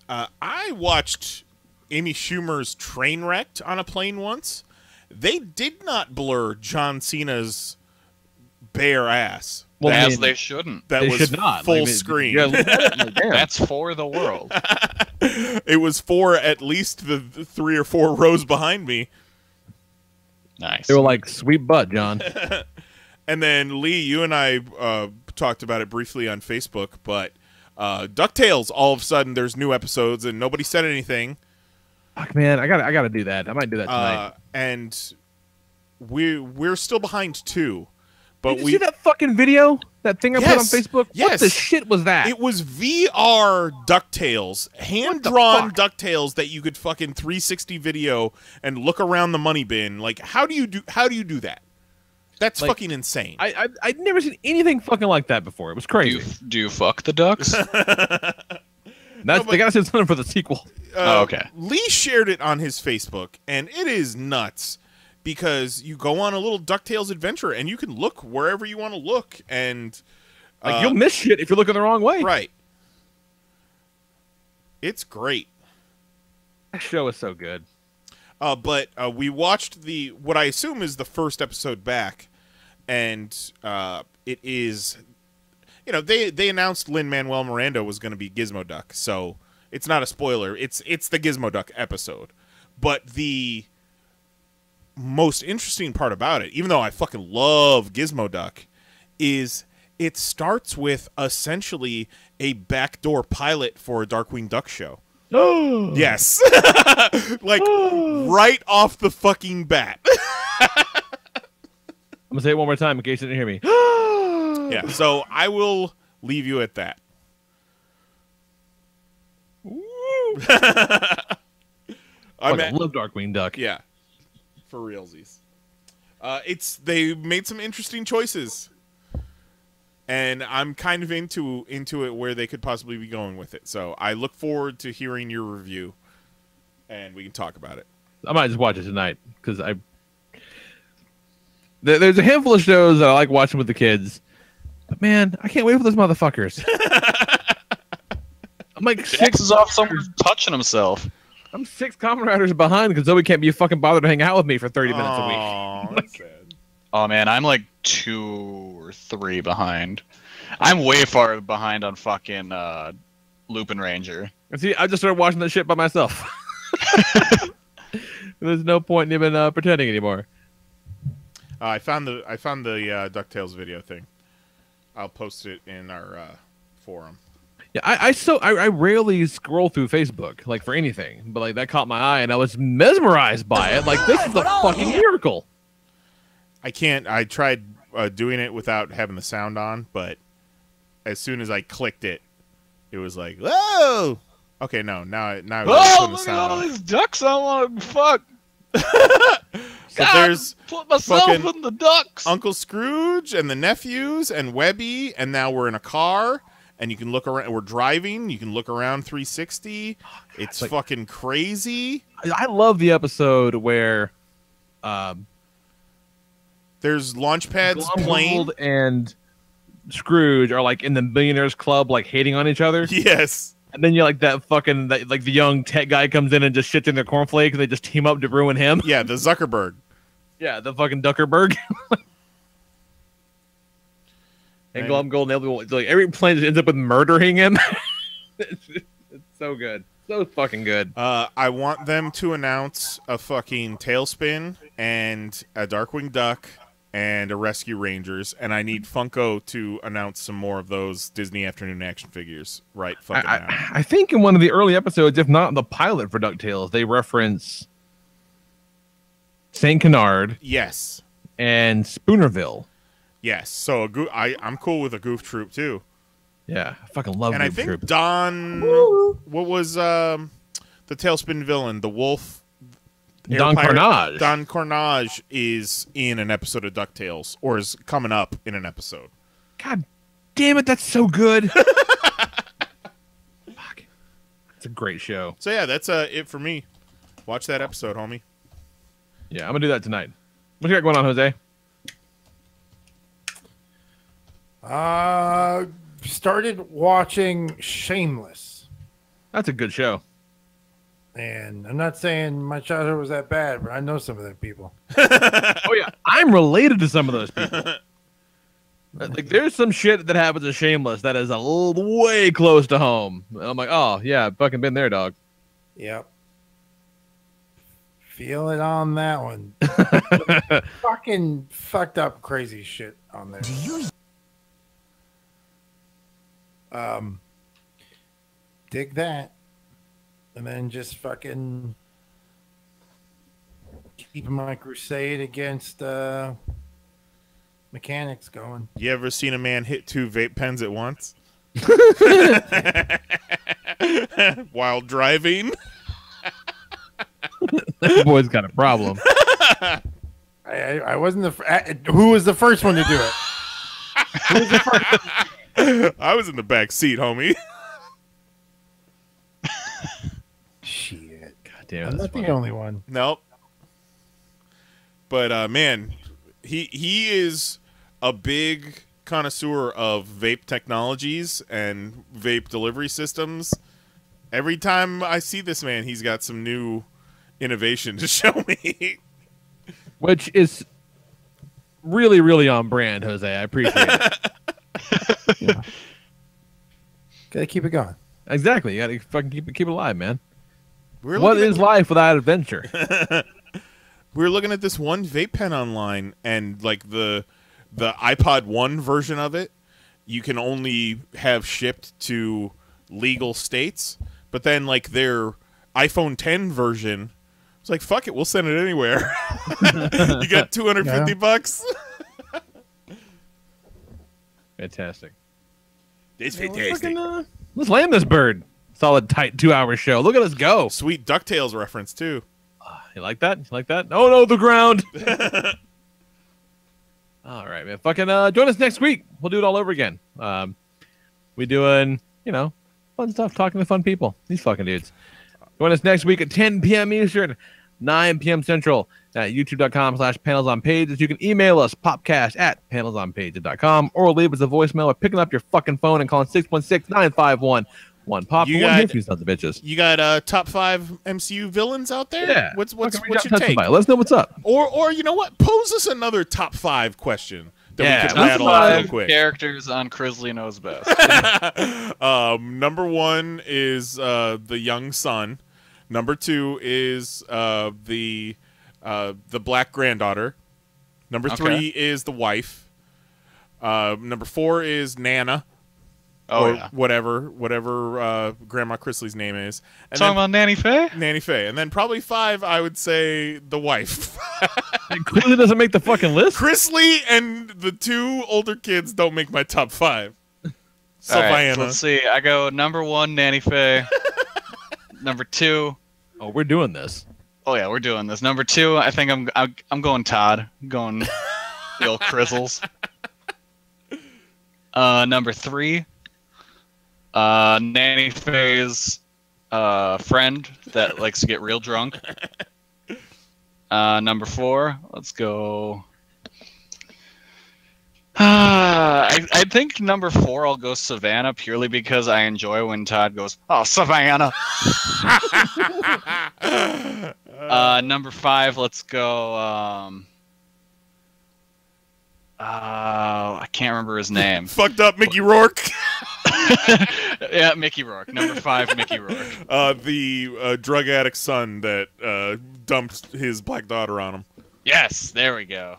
I watched Amy Schumer's Trainwrecked on a plane once. They did not blur John Cena's bare ass. Well, as they shouldn't. That they was should not. Full screen. That's for the world. It was for at least the 3 or 4 rows behind me. Nice. They were like, sweet butt, John. And then, Lee, you and I talked about it briefly on Facebook, but DuckTales, all of a sudden, there's new episodes, and nobody said anything. Fuck, man, I gotta do that. I might do that tonight. And we're still behind 2. But Did you see that fucking video? That thing I put on Facebook? Yes. What the shit was that? It was VR DuckTales, hand-drawn DuckTales that you could fucking 360 video and look around the money bin. Like, how do you do that? That's like, fucking insane. I'd never seen anything fucking like that before. It was crazy. Do you fuck the ducks? They gotta say something for the sequel. Okay. Lee shared it on his Facebook, and it is nuts because you go on a little DuckTales adventure and you can look wherever you want to look, and like you'll miss shit if you're looking the wrong way. Right. It's great. That show is so good. But we watched what I assume is the first episode back, and it is, they announced Lin-Manuel Miranda was going to be Gizmo Duck, so it's not a spoiler. It's the Gizmo Duck episode. But the most interesting part about it, even though I fucking love Gizmo Duck, is it starts with essentially a backdoor pilot for a Darkwing Duck show. No. Yes. Like right off the fucking bat. I'm gonna say it one more time in case you didn't hear me. Yeah, so I will leave you at that. I love Darkwing Duck. Yeah, for realsies. They made some interesting choices, and I'm kind of into it where they could possibly be going with it. So I look forward to hearing your review, and we can talk about it. I might just watch it tonight because there's a handful of shows that I like watching with the kids, but man, I can't wait for those motherfuckers. I'm like Jax is off somewhere touching himself. I'm 6 Kamen Riders behind because Zoe can't be fucking bothered to hang out with me for 30 minutes a week. That's sad. Oh man, I'm like 2 or 3 behind. I'm way far behind on fucking Lupin Ranger. See, I just started watching that shit by myself. There's no point in even pretending anymore. I found the DuckTales video thing. I'll post it in our forum. Yeah, I rarely scroll through Facebook like for anything, but like that caught my eye and I was mesmerized by it. Like this is a fucking miracle. I tried doing it without having the sound on, but as soon as I clicked it, it was like, whoa! Okay, no, now oh, look at all these ducks I want to fuck. So there's put myself fucking in the ducks. Uncle Scrooge and the nephews and Webby, and now we're in a car, and you can look around. We're driving. You can look around 360. It's like, fucking crazy. I love the episode where there's Launchpad's plane and Scrooge are like in the Billionaires Club, like hating on each other. Yes. And then you're like like the young tech guy comes in and just shits in their cornflakes, and they just team up to ruin him. Yeah, the Zuckerberg. Yeah, the fucking Duckerberg. And Glum Golden, like every plane just ends up with murdering him. It's so good, so fucking good. I want them to announce a fucking Tailspin and a Darkwing Duck and a Rescue Rangers, and I need Funko to announce some more of those Disney Afternoon action figures right fucking now. I think in one of the early episodes, if not the pilot for DuckTales, they reference Saint Canard. Yes. And Spoonerville. Yes. So I'm cool with a Goof Troop too. Yeah, I fucking love and Goof I think Troop. Don, what was the Tailspin villain? The wolf. Don Carnage. Don Carnage is in an episode of DuckTales, or is coming up in an episode. God damn it, that's so good. Fuck. It's a great show. So yeah, that's it for me. Watch that episode, homie. Yeah, I'm gonna do that tonight. What you got going on, Jose? Started watching Shameless. That's a good show. And I'm not saying my childhood was that bad, but I know some of them people. Oh yeah, I'm related to some of those people. Like, there's some shit that happens in Shameless that is a little way close to home. I'm like, oh yeah, I've fucking been there, dog. Yep. Feel it on that one. Fucking fucked up crazy shit on there. Dig that. And then just fucking keeping my crusade against mechanics going. You ever seen a man hit 2 vape pens at once? While driving? That boy's got a problem. I wasn't the who was the first one to do it? Who was the first? I was in the back seat, homie. Shit. God damn, I'm not the only one. Nope. But man, he is a big connoisseur of vape technologies and vape delivery systems. Every time I see this man, he's got some new innovation to show me. Which is really, really on brand, Jose. I appreciate it. Yeah. Gotta keep it going. Exactly. You gotta fucking keep it alive, man. What is life without adventure? We were looking at this one vape pen online, and like the iPod 1 version of it, you can only have shipped to legal states. But then like their iPhone 10 version, it's like, fuck it, we'll send it anywhere. You got $250. Fantastic. It's fantastic. Let's land this bird. Solid, tight 2-hour show. Look at us go. Sweet DuckTales reference, too. You like that? You like that? Oh, no, the ground. All right, man. Fucking join us next week. We'll do it all over again. We doing, fun stuff, talking to fun people. These fucking dudes. Join us next week at 10 p.m. Eastern, 9 p.m. Central at youtube.com/panelsonpages. You can email us, popcast@panelsonpages.com, or leave us a voicemail by picking up your fucking phone and calling 616-951-POP. You sons of bitches. You got top 5 MCU villains out there? Yeah. What's your Touch take? Let us know what's up. Or you know what? Pose us another top 5 question that we could top rattle off real 5 quick. characters on Crisley Knows Best. Number 1 is the young son. Number 2 is the black granddaughter. Number 3 is the wife. Number 4 is Nana. Whatever Grandma Chrisley's name is. And Talking about Nanny Faye? Nanny Faye. And then probably 5, I would say the wife. It clearly doesn't make the fucking list. Chrisley and the 2 older kids don't make my top 5. All right, so let's see. I go number 1, Nanny Faye. Number 2. Oh, we're doing this. Oh yeah, we're doing this. Number 2, I think I'm going Todd. I'm going the old Crizzles. Number 3, Nanny Faye's friend that likes to get real drunk. Number 4, let's go. I think number 4 I'll go Savannah purely because I enjoy when Todd goes, "Oh, Savannah." Number 5, let's go. I can't remember his name. Fucked up Mickey Rourke. Yeah, Mickey Rourke. Number 5, Mickey Rourke. The drug addict's son that dumped his black daughter on him. Yes, there we go.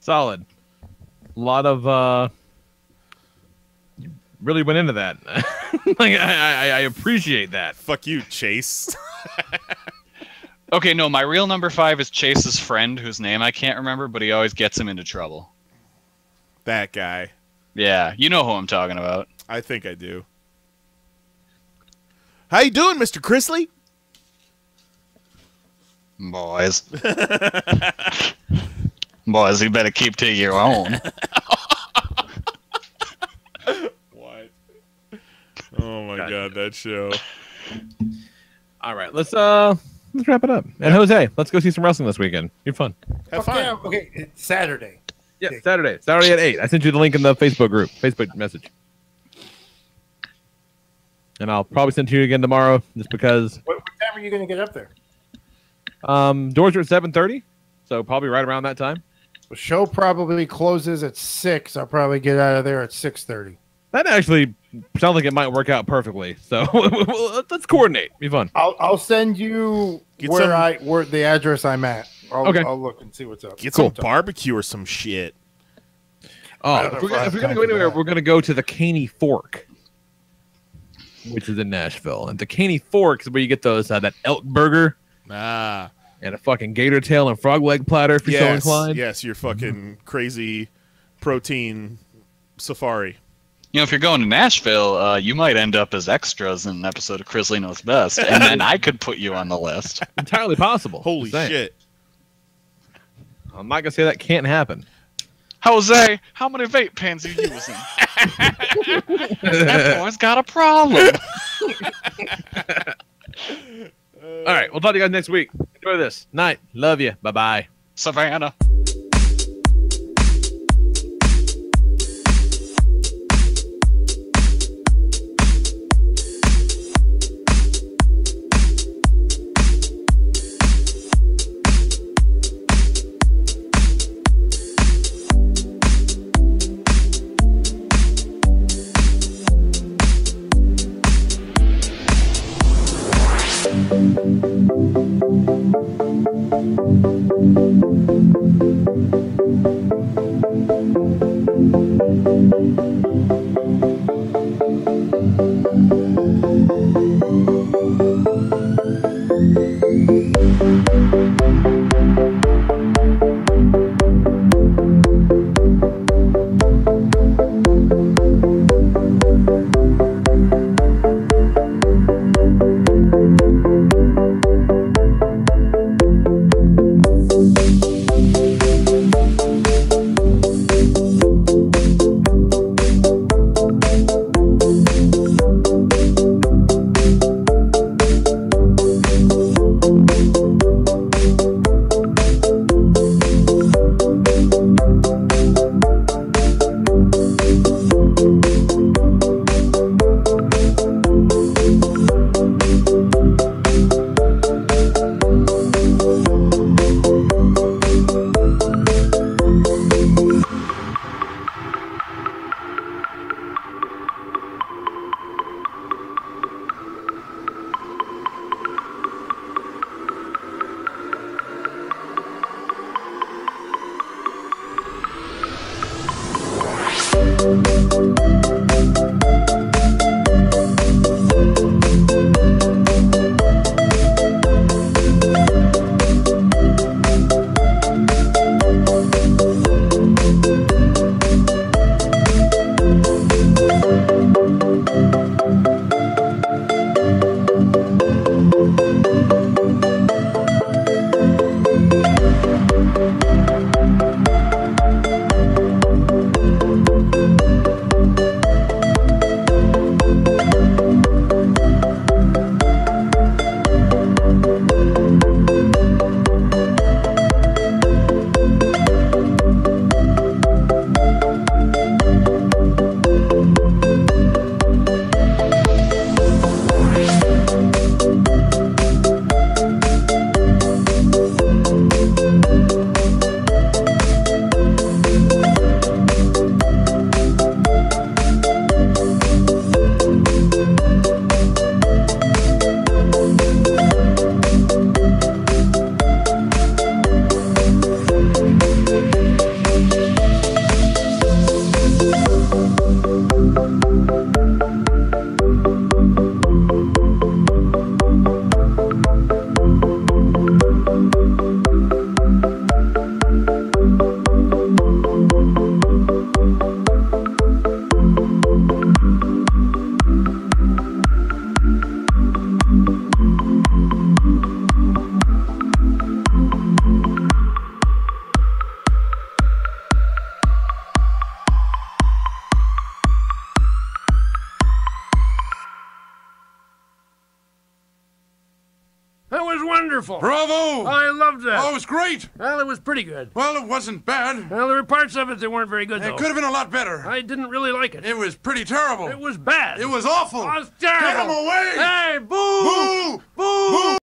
Solid. A lot of you really went into that. Like I appreciate that. Fuck you, Chase. Okay, no, my real number 5 is Chase's friend, whose name I can't remember, but he always gets him into trouble. That guy. Yeah, you know who I'm talking about. I think I do. How you doing, Mr. Chrisley? Boys. Boys, you better keep to your own. What? Oh my god, that show. All right, let's wrap it up. And Jose, let's go see some wrestling this weekend. Be fun. Have fun. Yeah, okay, it's Saturday. Yeah, Saturday at 8. I sent you the link in the Facebook group, Facebook message. And I'll probably send it to you again tomorrow, just because. What time are you going to get up there? Doors are at 7:30, so probably right around that time. The show probably closes at 6. I'll probably get out of there at 6:30. That actually sounds like it might work out perfectly. So let's coordinate. Be fun. I'll send you where the address I'm at. I'll look and see what's up. Get some barbecue or some shit. Oh, if we're going to go anywhere, we're going to go to the Caney Fork, which is in Nashville. And the Caney Fork is where you get those that elk burger. And a fucking gator tail and frog leg platter if you're so inclined. Yes, your fucking crazy protein safari. You know, if you're going to Nashville, you might end up as extras in an episode of Crisley Knows Best, and then I could put you on the list. Entirely possible. Holy shit. I'm not going to say that can't happen. Jose, how many vape pens are you using? That boy's got a problem. All right, we'll talk to you guys next week. Enjoy this. Night. Love you. Bye-bye. Savannah. wonderful. Bravo! I loved that. Oh, it was great. Well, it was pretty good. Well, it wasn't bad. Well, there were parts of it that weren't very good, though. It could have been a lot better. I didn't really like it. It was pretty terrible. It was bad. It was awful. It was terrible. Get him away! Hey, boo! Boo! Boo!